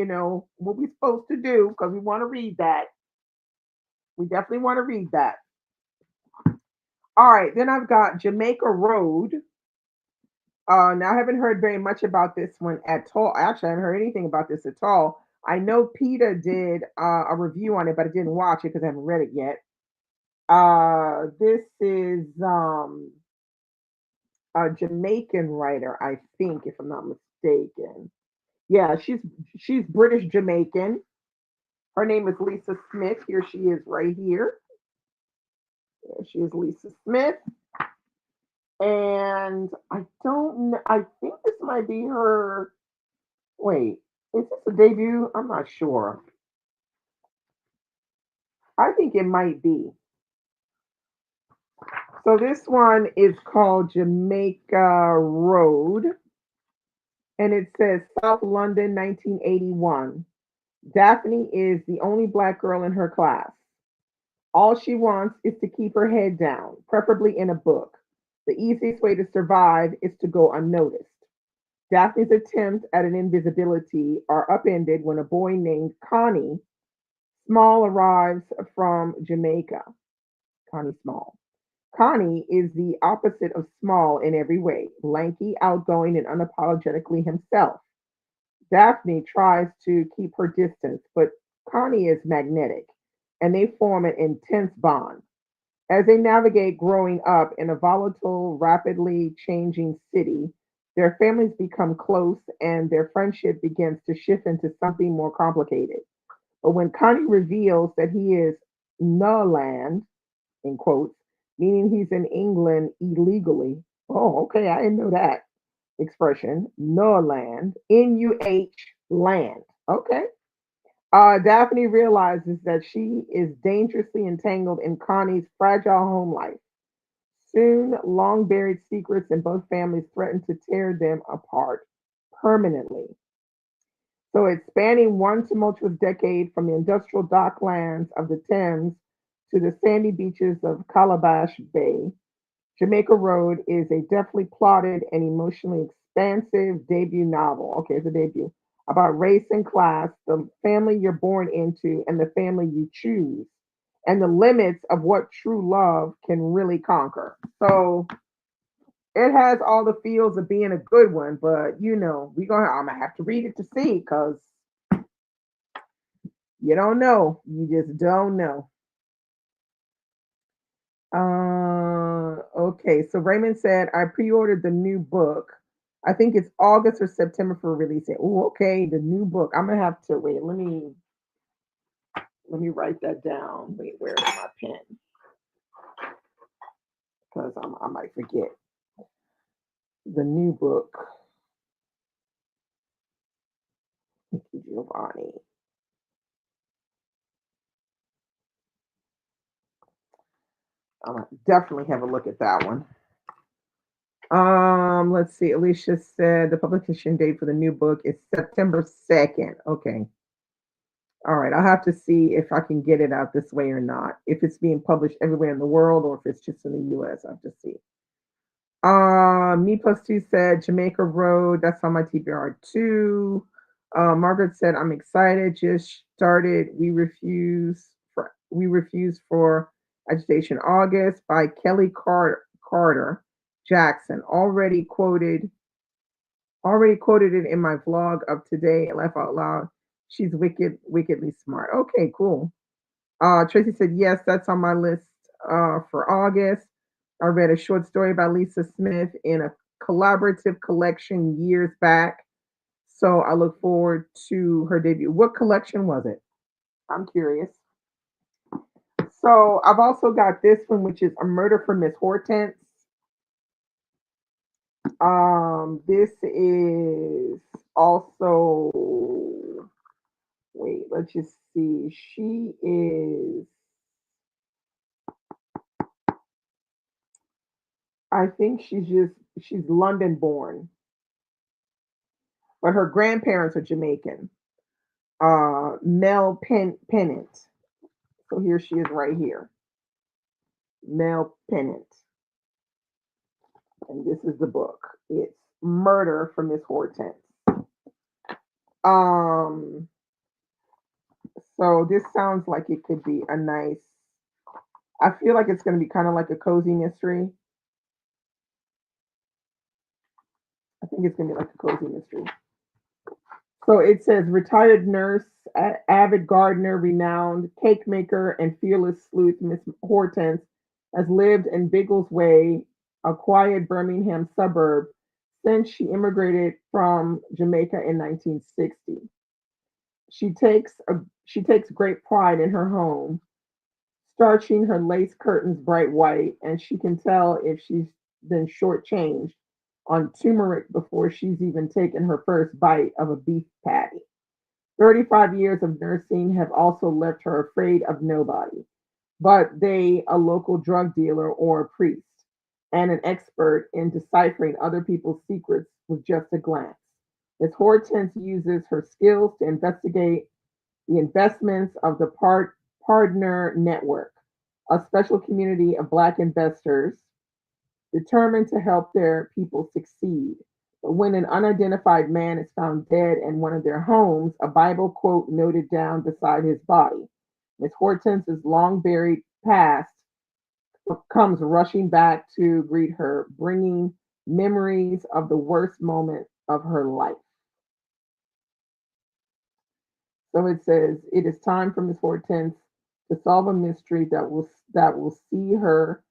S1: what we supposed to do, because we want to read that. We definitely want to read that. All right, then I've got Jamaica Road. Now I haven't heard very much about this one at all. Actually, I haven't heard anything about this at all. I know PETA did a review on it, but I didn't watch it because I haven't read it yet. This is a Jamaican writer, I think, if I'm not mistaken. Yeah, she's British Jamaican. Her name is Lisa Smith. Here she is, right here. There she is, Lisa Smith. And I don't know. I think this might be her. Wait, is this a debut? I'm not sure. I think it might be. So this one is called Jamaica Road, and it says South London, 1981. Daphne is the only black girl in her class. All she wants is to keep her head down, preferably in a book. The easiest way to survive is to go unnoticed. Daphne's attempts at an invisibility are upended when a boy named Connie Small arrives from Jamaica. Connie Small. Connie is the opposite of Small in every way, lanky, outgoing, and unapologetically himself. Daphne tries to keep her distance, but Connie is magnetic, and they form an intense bond. As they navigate growing up in a volatile, rapidly changing city, their families become close and their friendship begins to shift into something more complicated. But when Connie reveals that he is Nuland, in quotes, meaning he's in England illegally. Oh, okay, I didn't know that expression. Nuland, Nuh, land. Okay. Daphne realizes that she is dangerously entangled in Connie's fragile home life. Soon, long buried secrets in both families threaten to tear them apart permanently. So it's spanning one tumultuous decade from the industrial docklands of the Thames to the sandy beaches of Calabash Bay. Jamaica Road is a deftly plotted and emotionally expansive debut novel. Okay, it's a debut about race and class, the family you're born into, and the family you choose, and the limits of what true love can really conquer. So it has all the feels of being a good one, but I'm gonna have to read it to see because you don't know. You just don't know. Okay, so Raymond said I pre-ordered the new book. I think it's August or September for release. Oh, okay, the new book. I'm gonna have to wait. Let me write that down. Wait, where's my pen? Because I might forget the new book. Thank you, Giovanni. I'm gonna definitely have a look at that one. Let's see. Alicia said the publication date for the new book is September 2nd. Okay. All right. I'll have to see if I can get it out this way or not. If it's being published everywhere in the world or if it's just in the US. I'll have to see. Me plus two said Jamaica Road. That's on my TBR too. Margaret said I'm excited. Just started. We refuse for agitation. August by Kelly Carter Jackson. Already quoted it in my vlog of today and laugh out loud. She's wickedly smart. Okay, cool. Tracy said yes, that's on my list for August. I read a short story by Lisa Smith in a collaborative collection years back. So I look forward to her debut. What collection was it? I'm curious. So I've also got this one, which is A Murder for Miss Hortense. This is also, wait, let's just see. I think she's London born, but her grandparents are Jamaican. Mel Pennant. So here she is right here. Mel Pennant. And this is the book. It's Murder for Miss Hortense. Um, so this sounds like it could be a nice, I feel like it's going to be kind of like a cozy mystery. I think it's going to be like a cozy mystery. So it says retired nurse, avid gardener, renowned cake maker, and fearless sleuth Miss Hortense has lived in Biggleswade, a quiet Birmingham suburb, since she immigrated from Jamaica in 1960. She takes great pride in her home, starching her lace curtains bright white, and she can tell if she's been shortchanged on turmeric before she's even taken her first bite of a beef patty. 35 years of nursing have also left her afraid of nobody, but they, a local drug dealer or a priest, and an expert in deciphering other people's secrets with just a glance. Ms. Hortense uses her skills to investigate the investments of the Partner Network, a special community of Black investors determined to help their people succeed. But when an unidentified man is found dead in one of their homes, a Bible quote noted down beside his body, Miss Hortense's long buried past comes rushing back to greet her, bringing memories of the worst moment of her life. So it says, it is time for Miss Hortense to solve a mystery that will see her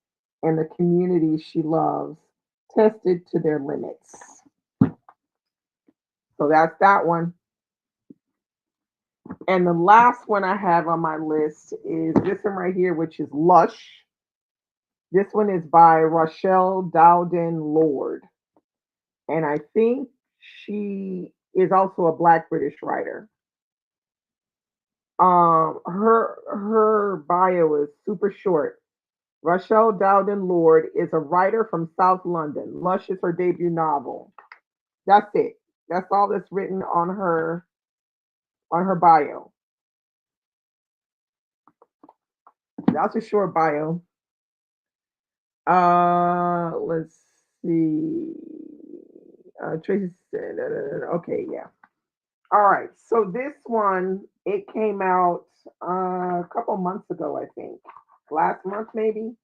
S1: and the community she loves tested to their limits. So that's that one. And the last one I have on my list is this one right here, which is Lush. This one is by Rochelle Dowden Lord. And I think she is also a Black British writer. Her bio is super short. Rochelle Dowden Lord is a writer from South London. Lush is her debut novel. That's it. That's all that's written on her bio. That's a short bio. Let's see. Tracy said, okay, yeah. All right. So this one, it came out a couple months ago, I think. Last month, maybe.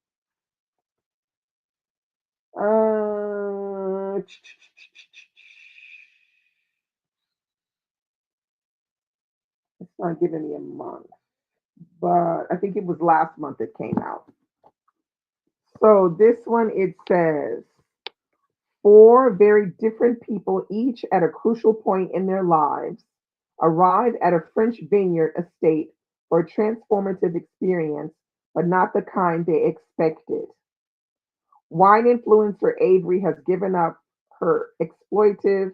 S1: It's not giving me a month, but I think it was last month it came out. So this one, it says, four very different people, each at a crucial point in their lives, arrive at a French vineyard estate for a transformative experience, but not the kind they expected. Wine influencer Avery has given up her exploitative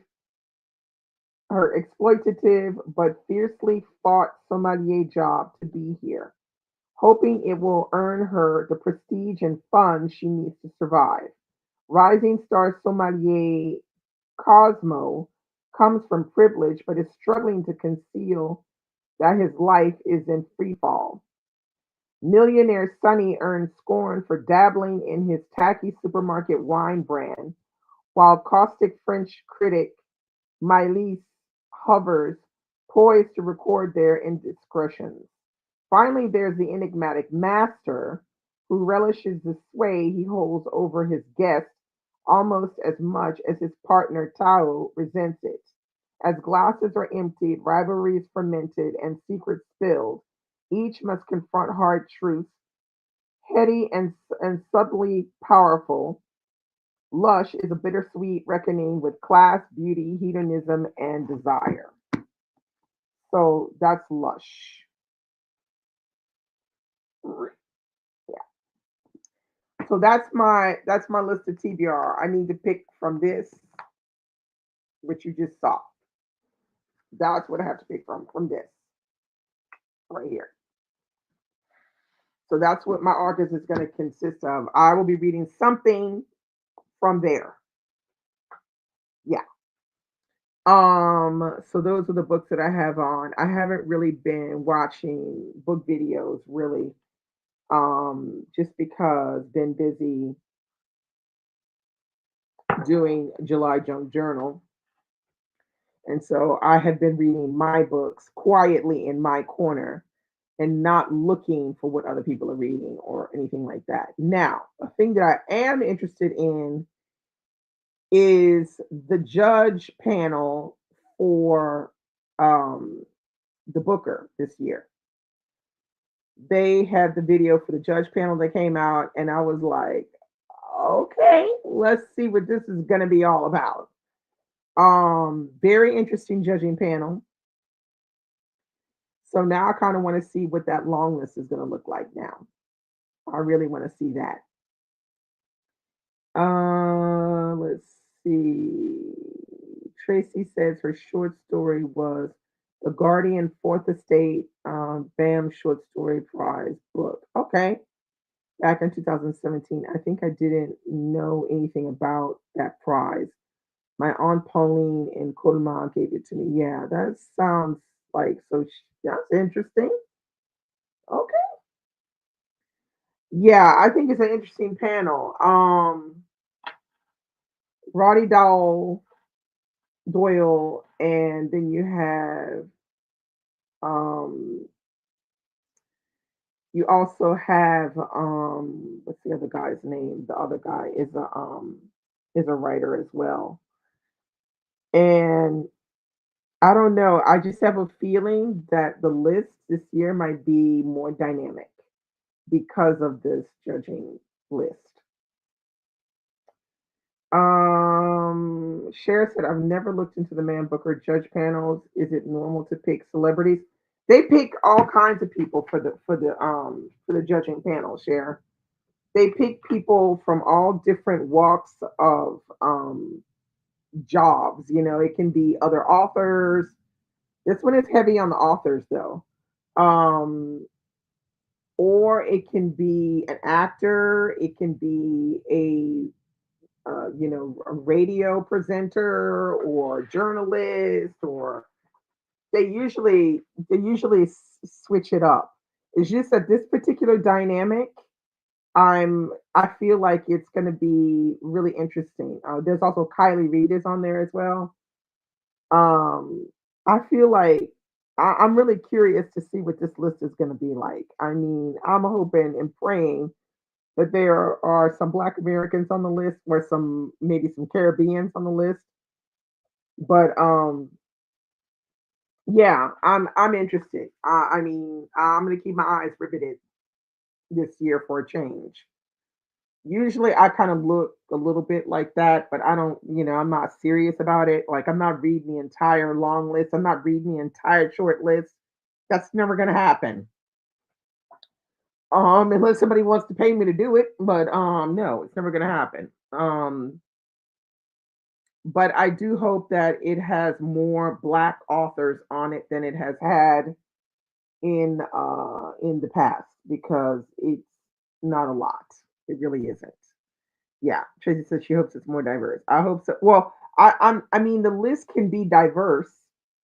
S1: but fiercely fought sommelier job to be here, hoping it will earn her the prestige and funds she needs to survive. Rising star sommelier Cosmo comes from privilege but is struggling to conceal that his life is in free fall. Millionaire Sonny earns scorn for dabbling in his tacky supermarket wine brand, while caustic French critic Mylis hovers, poised to record their indiscretions. Finally, there's the enigmatic master, who relishes the sway he holds over his guests almost as much as his partner Tao resents it. As glasses are emptied, rivalries fermented, and secrets spilled, each must confront hard truths, heady and subtly powerful. Lush is a bittersweet reckoning with class, beauty, hedonism, and desire. So that's Lush. Yeah. So that's my list of TBR. I need to pick from this, which you just saw. That's what I have to pick from this right here. So that's what my August is going to consist of. I will be reading something from there. Yeah. So those are the books that I have on. I haven't really been watching book videos really. Just because been busy doing July Junk Journal. And so I have been reading my books quietly in my corner and not looking for what other people are reading or anything like that. Now, a thing that I am interested in is the judge panel for um, the Booker this year. They had the video for the judge panel that came out, and I was like, okay, let's see what this is going to be all about. Very interesting judging panel. So now I kind of want to see what that long list is going to look like now. I really want to see that. Let's see. Tracy says her short story was The Guardian Fourth Estate BAM Short Story Prize book. Okay, back in 2017. I think I didn't know anything about that prize. My aunt Pauline in Colima gave it to me. Yeah, that sounds like so. That's interesting. Okay. Yeah, I think it's an interesting panel. Roddy Doyle, and then you have um, you also have what's the other guy's name? The other guy is a writer as well. And I don't know. I just have a feeling that the list this year might be more dynamic because of this judging list. Cher said, I've never looked into the Man Booker judge panels. Is it normal to pick celebrities? They pick all kinds of people for the judging panel, Cher. They pick people from all different walks of jobs. You know, it can be other authors. This one is heavy on the authors though. Um, or it can be an actor, it can be a radio presenter or journalist, or they usually switch it up. It's just that this particular dynamic, I feel like it's going to be really interesting. There's also Kylie Reed is on there as well. Um, I feel like I'm really curious to see what this list is going to be like. I mean, I'm hoping and praying that there are some Black Americans on the list, or some maybe some Caribbeans on the list. But yeah, I'm interested. I mean, I'm gonna keep my eyes riveted this year for a change. Usually, I kind of look a little bit like that, but I don't. I'm not serious about it. Like, I'm not reading the entire long list. I'm not reading the entire short list. That's never gonna happen. Unless somebody wants to pay me to do it, but no, it's never gonna happen. But I do hope that it has more Black authors on it than it has had in the past, because it's not a lot. It really isn't. Yeah, Tracy says she hopes it's more diverse. I hope so. Well, I mean the list can be diverse.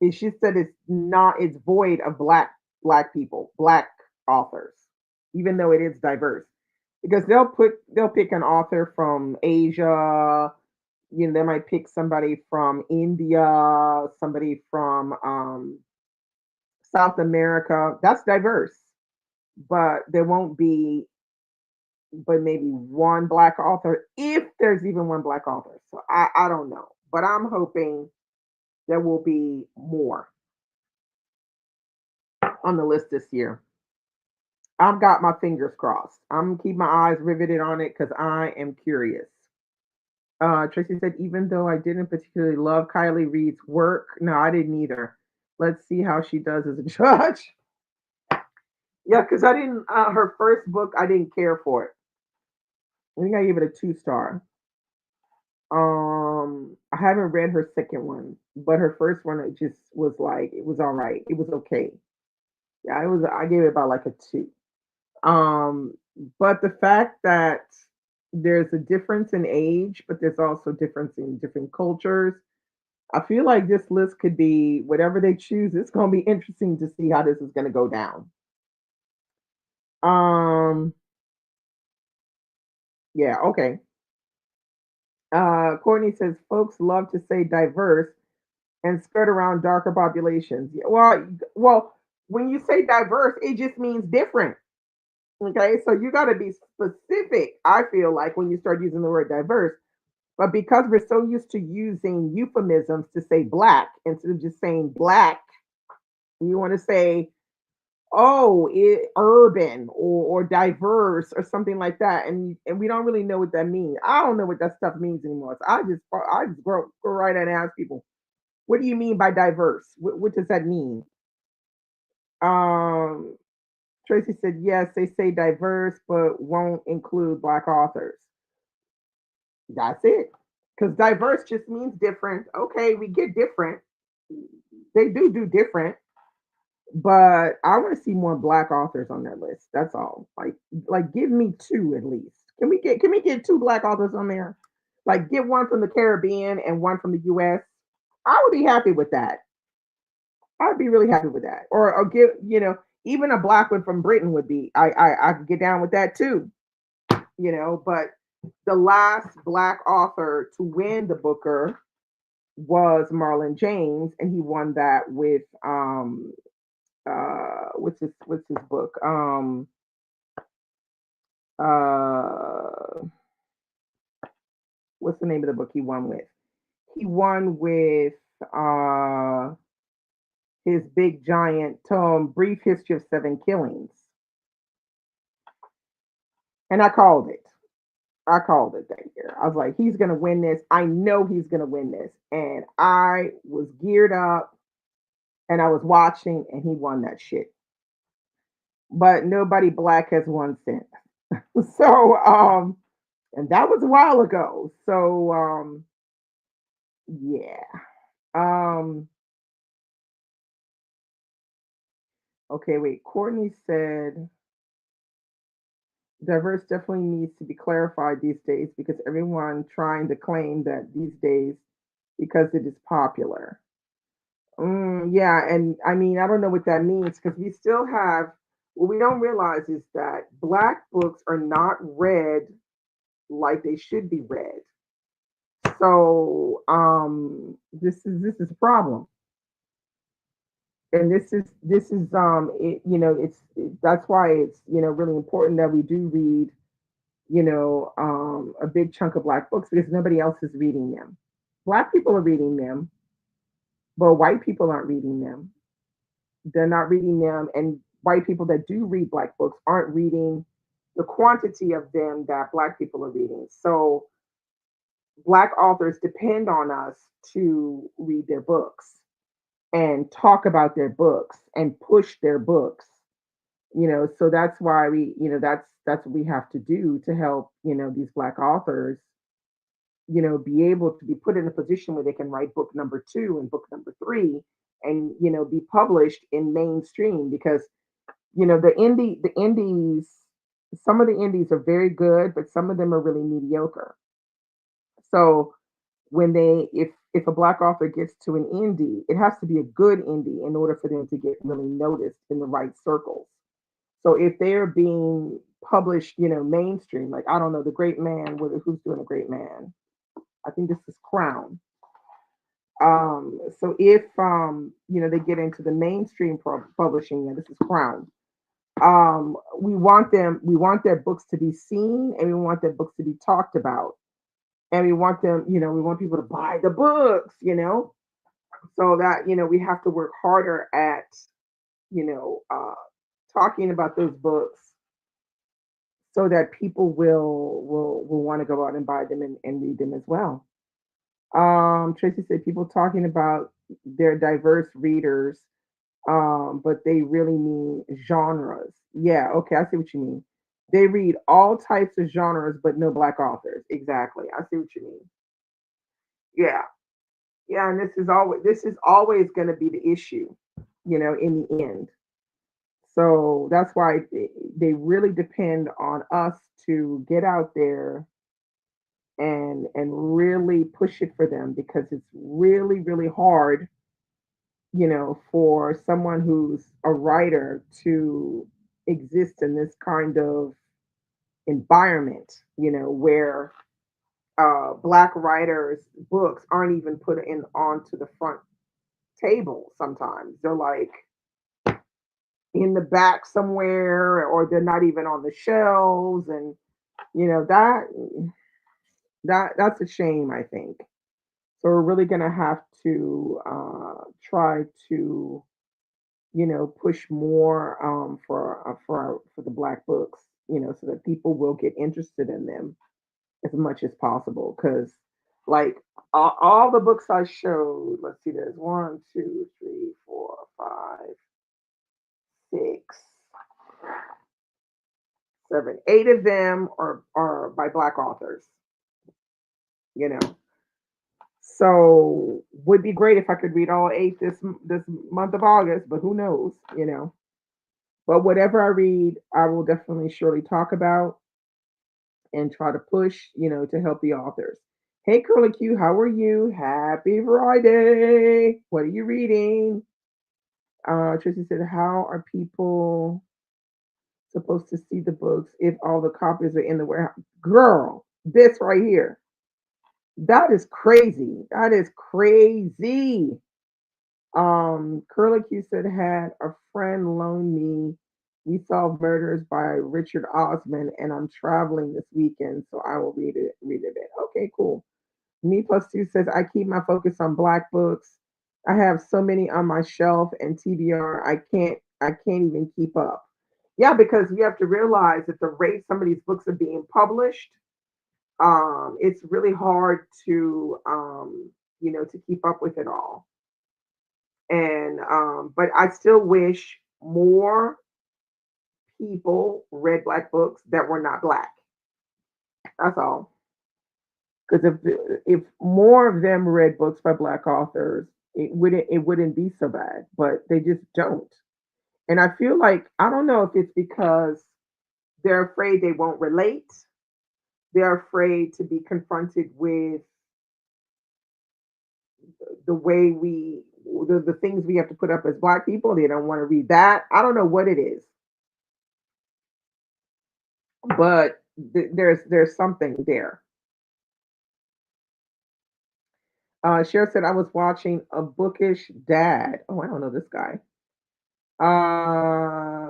S1: It's just that it's not. It's void of Black people, Black authors, even though it is diverse, because they'll pick an author from Asia. They might pick somebody from India, somebody from South America. That's diverse, but there won't be but maybe one Black author, if there's even one Black author. So I don't know, but I'm hoping there will be more on the list this year. I've got my fingers crossed. I'm gonna keep my eyes riveted on it because I am curious. Tracy said, even though I didn't particularly love Kylie Reed's work, no, I didn't either. Let's see how she does as a judge. Yeah, because I didn't. Her first book, I didn't care for it. I think I gave it a 2 star. I haven't read her second one, but her first one, it just was like it was all right. It was okay. Yeah, it was. I gave it about like a 2. Um, but the fact that there's a difference in age, but there's also difference in different cultures. I feel like this list could be whatever they choose. It's going to be interesting to see how this is going to go down. Um, yeah, okay. Courtney says folks love to say diverse and skirt around darker populations. Yeah, well, when you say diverse, it just means different. Okay, so you got to be specific. I feel like when you start using the word diverse, but because we're so used to using euphemisms to say black instead of just saying black, we want to say, oh, urban, or diverse or something like that, and we don't really know what that means. I don't know what that stuff means anymore. So I just go right and ask people, what do you mean by diverse? What does that mean? Um, Tracy said, yes, they say diverse, but won't include Black authors. That's it. Because diverse just means different. Okay, we get different. They do different. But I want to see more black authors on their list. That's all. Like give me two at least. Can we get two black authors on there? Like get one from the Caribbean and one from the US. I would be happy with that. I'd be really happy with that. Or give, even a black one from Britain would be I could get down with that too, but the last black author to win the Booker was Marlon James, and he won that with what's his book? Uh what's the name of the book he won with? He won with uh his big giant tome, Brief History of Seven Killings. And I called it that year. I was like, he's gonna win this. I know he's gonna win this. And I was geared up and I was watching and he won that shit. But nobody black has won since. So and that was a while ago. So yeah. Um okay, wait. Courtney said diverse definitely needs to be clarified these days because everyone trying to claim that these days because it is popular. Yeah, and I mean, I don't know what that means because we still have what we don't realize is that black books are not read like they should be read. So this is a problem, and this is that's why it's really important that we do read a big chunk of black books because nobody else is reading them. Black people are reading them, but white people aren't reading them. They're not reading them, and white people that do read black books aren't reading the quantity of them that black people are reading. So black authors depend on us to read their books and talk about their books and push their books. So that's why that's what we have to do to help these black authors be able to be put in a position where they can write book number two and book number three and be published in mainstream because the indies, some of the indies are very good but some of them are really mediocre. So when they if a black author gets to an indie, it has to be a good indie in order for them to get really noticed in the right circles. So if they're being published mainstream, like I don't know, the Great Man, who's doing a Great Man? I think this is Crown. So if they get into the mainstream publishing, yeah, this is Crown. We want their books to be seen, and we want their books to be talked about, and we want them, we want people to buy the books. So that we have to work harder at you know talking about those books so that people will want to go out and buy them and read them as well. Tracy said people talking about their diverse readers, but they really mean genres. Yeah, okay, I see what you mean. They read all types of genres, but no black authors. Exactly, I see what you mean. Yeah, yeah, and this is always going to be the issue, in the end. So that's why they really depend on us to get out there and really push it for them because it's really really hard for someone who's a writer to exist in this kind of environment where black writers books aren't even put in onto the front table. Sometimes they're like in the back somewhere or they're not even on the shelves, and that's a shame, I think. So we're really going to have to try to, push more for the black books, so that people will get interested in them as much as possible. Because, like, all the books I showed, let's see, there's one, two, three, four, five, six, seven, eight of them are by black authors. You know, So would be great if I could read all eight this month of August, but who knows, you know. But whatever I read, I will definitely surely talk about and try to push, to help the authors. Hey, Curly Q, how are you? Happy Friday. What are you reading? Tracy said, how are people supposed to see the books if all the copies are in the warehouse? Girl, this right here. That is crazy. That is crazy. Curly Q said, had a friend loan me We Solve Murders by Richard Osman, and I'm traveling this weekend, so I will read it. Okay, cool. Me plus two says, I keep my focus on black books. I have so many on my shelf and TBR, I can't even keep up. Yeah, because you have to realize that the rate some of these books are being published, it's really hard to to keep up with it all. And but I still wish more people read black books that were not black. That's all. Because if more of them read books by black authors, it wouldn't be so bad. But they just don't. And I feel like I don't know if it's because they're afraid they won't relate. They're afraid to be confronted with the way the things we have to put up as black people. They don't want to read that. I don't know what it is, but there's something there. Cher said I was watching a bookish dad. Oh, I don't know this guy.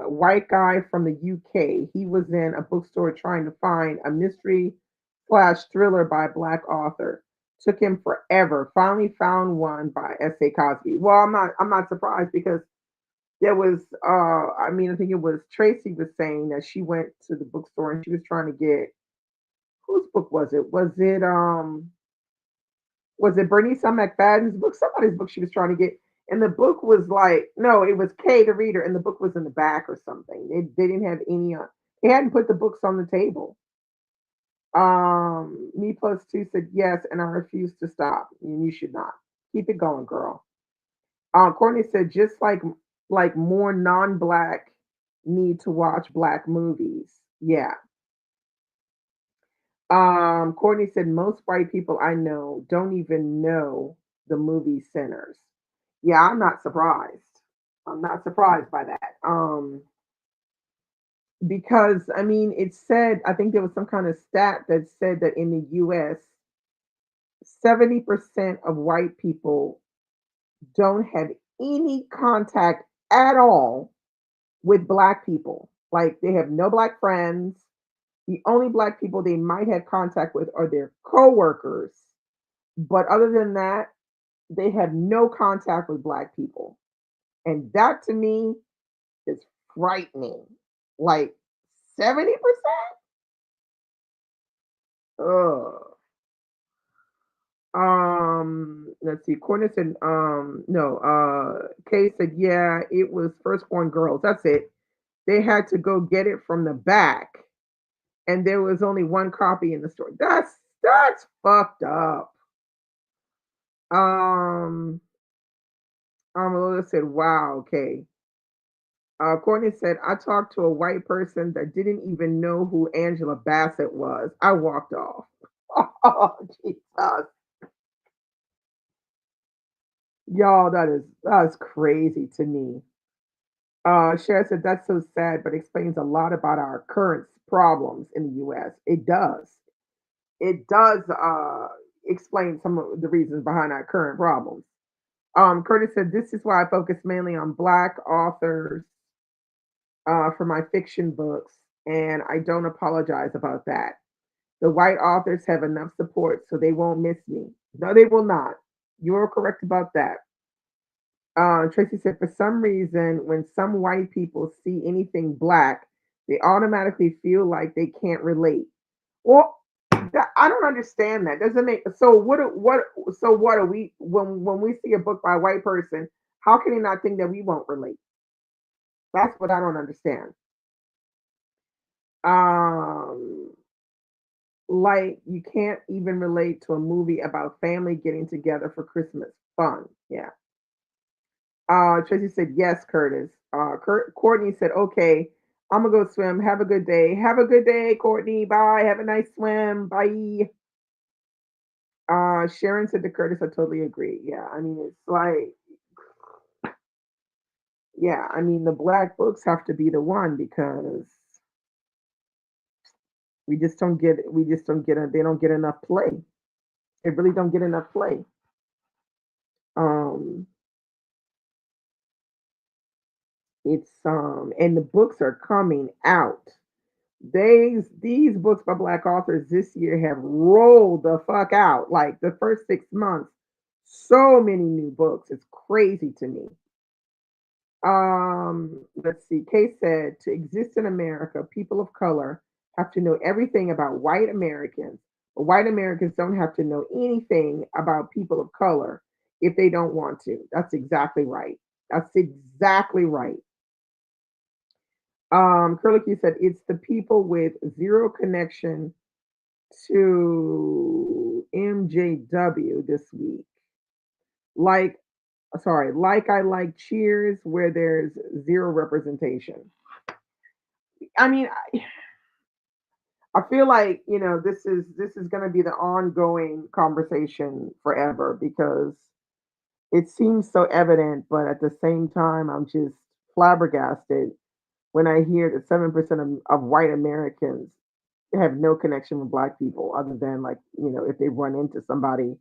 S1: White guy from the UK. He was in a bookstore trying to find a mystery slash thriller by a black author. Took him forever. Finally found one by S.A. Cosby. Well, I'm not surprised because there was I mean, I think it was Tracy was saying that she went to the bookstore and she was trying to get whose book was it? Was it Bernice McFadden's book? Somebody's book she was trying to get. And the book was like, no, it was Kay the Reader, and the book was in the back or something. They didn't have any, they hadn't put the books on the table. Me plus two said yes, and I refuse to stop. And you should not. Keep it going, girl. Courtney said, just like more non-black need to watch black movies. Yeah. Courtney said most white people I know don't even know the movie Sinners. Yeah, I'm not surprised. I'm not surprised by that. Because I mean, it said I think there was some kind of stat that said that in the U.S., 70% of white people don't have any contact at all with black people. Like they have no black friends. The only black people they might have contact with are their coworkers. But other than that, they have no contact with black people. And that to me is frightening. Like 70%? Ugh. Let's see. Courtney said, no, Kay said, yeah, it was firstborn girls. That's it. They had to go get it from the back, and there was only one copy in the store. That's fucked up. Um, Lola said, wow, okay. Courtney said, I talked to a white person that didn't even know who Angela Bassett was. I walked off. Oh, Jesus. Y'all, that is crazy to me. Cher said, that's so sad, but explains a lot about our current problems in the US. It does. It does explain some of the reasons behind our current problems. Curtis said, this is why I focus mainly on Black authors for my fiction books, and I don't apologize about that. The white authors have enough support, so they won't miss me. No, they will not. You're correct about that. Tracy said, for some reason, when some white people see anything black, they automatically feel like they can't relate. Well, I don't understand that. Doesn't make so. What are we when we see a book by a white person? How can they not think that we won't relate? That's what I don't understand. Um, Like you can't even relate to a movie about family getting together for Christmas. Fun. Yeah. Tracy said, yes, Curtis. Courtney said, okay, I'm gonna go swim. Have a good day. Have a good day, Courtney. Bye. Have a nice swim. Bye. Sharon said to Curtis, I totally agree. Yeah, I mean, it's like, yeah, I mean, the black books have to be the one because we just don't get, they don't get enough play. They really don't get enough play. Um, and the books are coming out. These books by black authors this year have rolled the fuck out. Like the first 6 months, so many new books. It's crazy to me. Let's see. Kay said to exist in America, people of color have to know everything about white Americans, but white Americans don't have to know anything about people of color if they don't want to. That's exactly right. That's exactly right. Curly Q said it's the people with zero connection to MJW this week. Like, like I like Cheers, where there's zero representation. I mean, I feel like this is going to be the ongoing conversation forever because it seems so evident, but at the same time, I'm just flabbergasted when I hear that 7% of white Americans have no connection with black people other than like if they run into somebody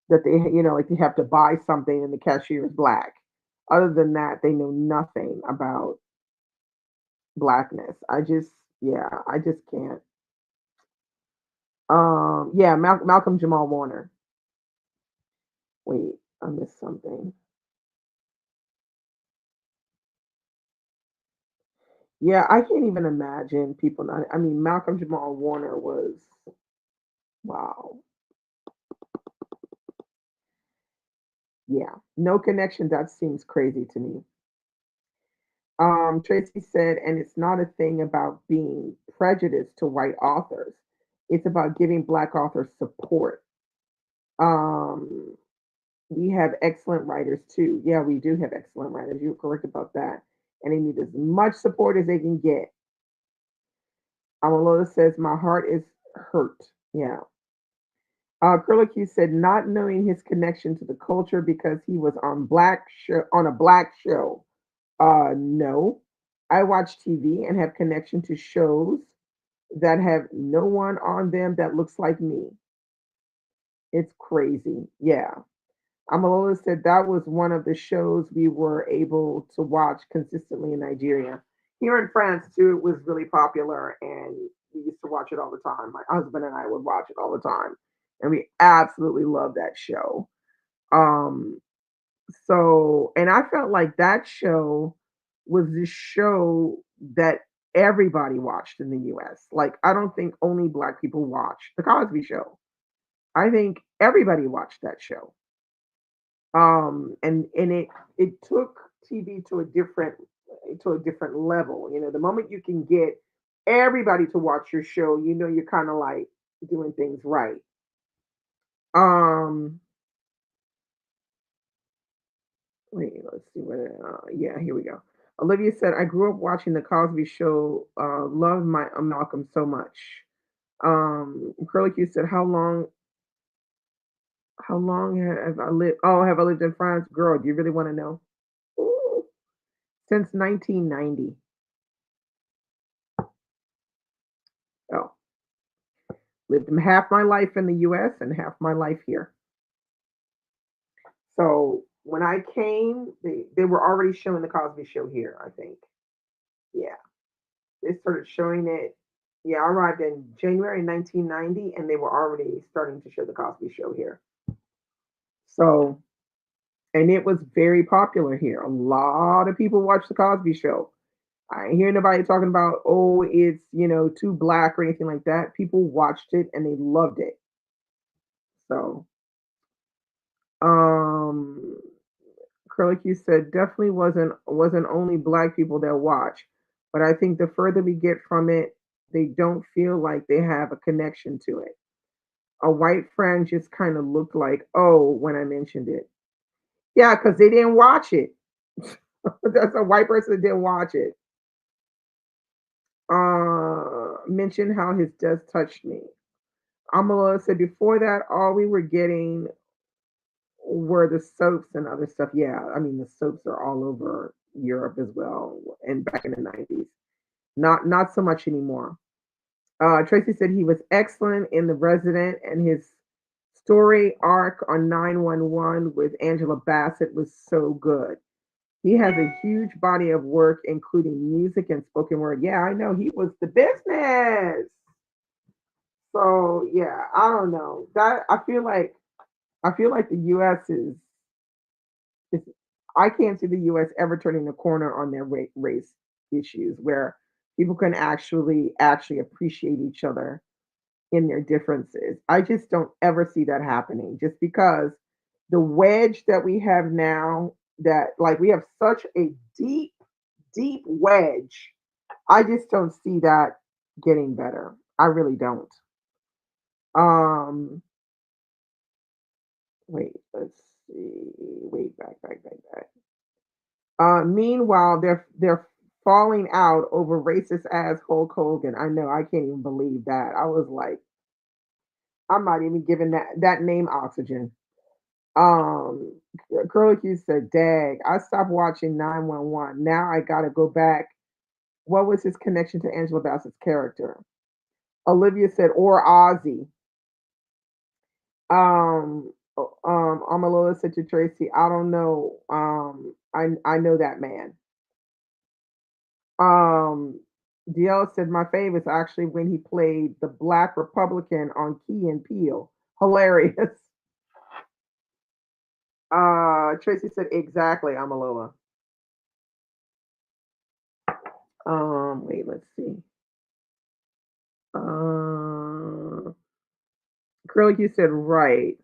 S1: that like they have to buy something and the cashier is black. Other than that, they know nothing about blackness. I just can't. Yeah, Malcolm Jamal Warner. Wait, I missed something. Yeah, I can't even imagine people not. I mean, Malcolm Jamal Warner was wow. Yeah, no connection. That seems crazy to me. Tracy said, and it's not a thing about being prejudiced to white authors. It's about giving black authors support. Um, we have excellent writers too. Yeah, we do have excellent writers. You're correct about that. And they need as much support as they can get. Lola says, my heart is hurt. Yeah. Curlicue said, not knowing his connection to the culture because he was on a black show. No. I watch TV and have connection to shows that have no one on them that looks like me. It's crazy. Yeah. Amalola said that was one of the shows we were able to watch consistently in Nigeria. Here in France, too, it was really popular and we used to watch it all the time. My husband and I would watch it all the time. And we absolutely loved that show. Um, and I felt like that show was the show that everybody watched in the US. Like, I don't think only Black people watched The Cosby Show. I think everybody watched that show. And it took TV to a different level. The moment you can get everybody to watch your show, you're kind of like doing things right. Um, Wait, let's see what. Yeah, here we go. Olivia said, "I grew up watching the Cosby Show. Loved my Malcolm so much." Curly Q said, "How long? How long have I lived? Oh, have I lived in France, girl? Do you really want to know? Ooh, since 1990. Oh, lived half my life in the U.S. and half my life here. So when I came, they were already showing the Cosby Show here. I think. Yeah, they started showing it. Yeah, I arrived in January 1990, and they were already starting to show the Cosby Show here. So, and it was very popular here. A lot of people watch the Cosby Show. I ain't hear nobody talking about, oh, it's too black or anything like that. People watched it and they loved it. So, um, Curlicue said definitely wasn't only black people that watch, but I think the further we get from it, They don't feel like they have a connection to it. A white friend just kind of looked like, oh, when I mentioned it. Yeah, because they didn't watch it. That's a white person that didn't watch it. Mentioned how his death touched me. Amala said before that, all we were getting were the soaps and other stuff. Yeah, I mean the soaps are all over Europe as well, and back in the 90s. Not so much anymore. Tracy said he was excellent in The Resident, and his story arc on 911 with Angela Bassett was so good. He has a huge body of work, including music and spoken word. Yeah, I know he was the business. So yeah, I don't know. That I feel like the U.S. is I can't see the U.S. ever turning the corner on their race issues, where people can actually appreciate each other in their differences. I just don't ever see that happening just because the wedge that we have now, that like we have such a deep, deep wedge. I just don't see that getting better. I really don't. Um, wait, let's see. Wait, back. Meanwhile, they're falling out over racist ass Hulk Hogan. I know, I can't even believe that. I was like, I'm not even giving that name oxygen. Um, Curly Q said, "Dag, I stopped watching 911. Now I got to go back. What was his connection to Angela Bassett's character?" Olivia said, "Or Ozzy." Amalola said to Tracy, "I don't know. I know that man." Um, DL said, "My favorite is actually when he played the Black Republican on Key and Peele. Hilarious." Tracy said, "Exactly, Amalola." Wait, let's see. Uh, Curly Q said, "Right.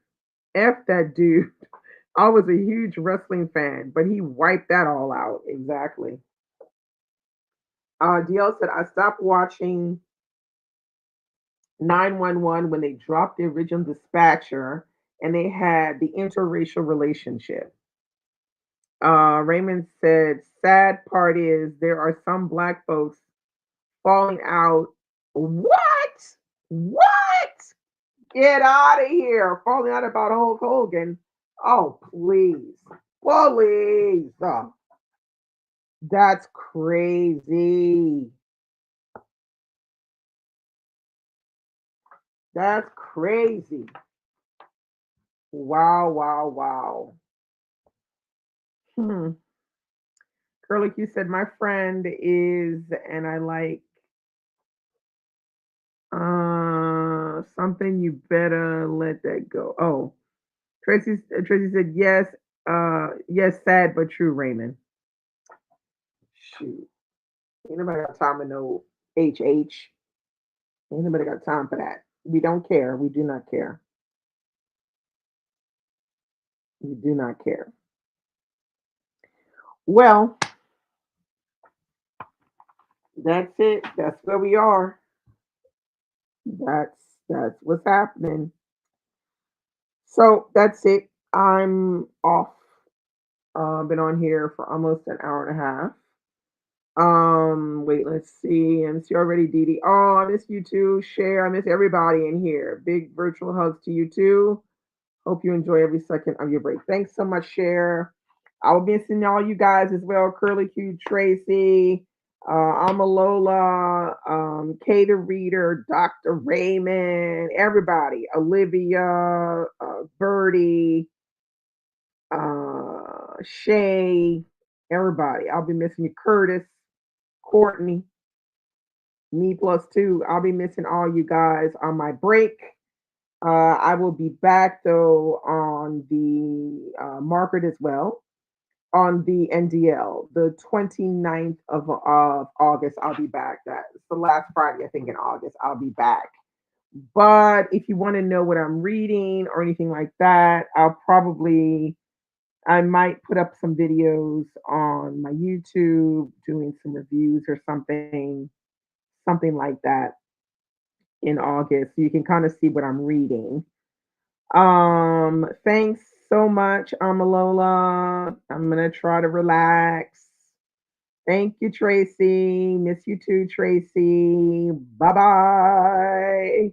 S1: F that dude. I was a huge wrestling fan, but he wiped that all out." Exactly. DL said, "I stopped watching 911 when they dropped the original dispatcher and they had the interracial relationship." Raymond said, "Sad part is there are some black folks falling out." What? What? Get out of here. Falling out about Hulk Hogan. Oh, please. Please. Oh, that's crazy. That's crazy. Wow, wow, wow. Hmm. Curly Q said, "My friend is," and I like something, you better let that go. Oh, Tracy said, "Yes, yes, sad but true, Raymond." Shoot. Ain't nobody got time to know HH. Ain't nobody got time for that. We don't care. We do not care. We do not care. Well, that's it. That's where we are. That's what's happening. So that's it. I'm off. Been on here for almost an hour and a half. Wait, let's see. I miss you already, Dee Dee. Oh, I miss you too. Share. I miss everybody in here. Big virtual hugs to you too. Hope you enjoy every second of your break. Thanks so much, Share. I will be missing all you guys as well. Curly Q, Tracy, Amalola, Kay the Reader, Dr. Raymond, everybody, Olivia, Birdie, Shay, everybody. I'll be missing you, Curtis, Courtney, me plus two. I'll be missing all you guys on my break. I will be back though on the market as well on the NDL, the 29th of August. I'll be back. That's the last Friday, I think, in August. I'll be back. But if you want to know what I'm reading or anything like that, I might put up some videos on my YouTube doing some reviews or something. something like that in August. So you can kind of see what I'm reading. Thanks so much, Amalola. I'm gonna try to relax. Thank you, Tracy. Miss you too, Tracy. Bye bye.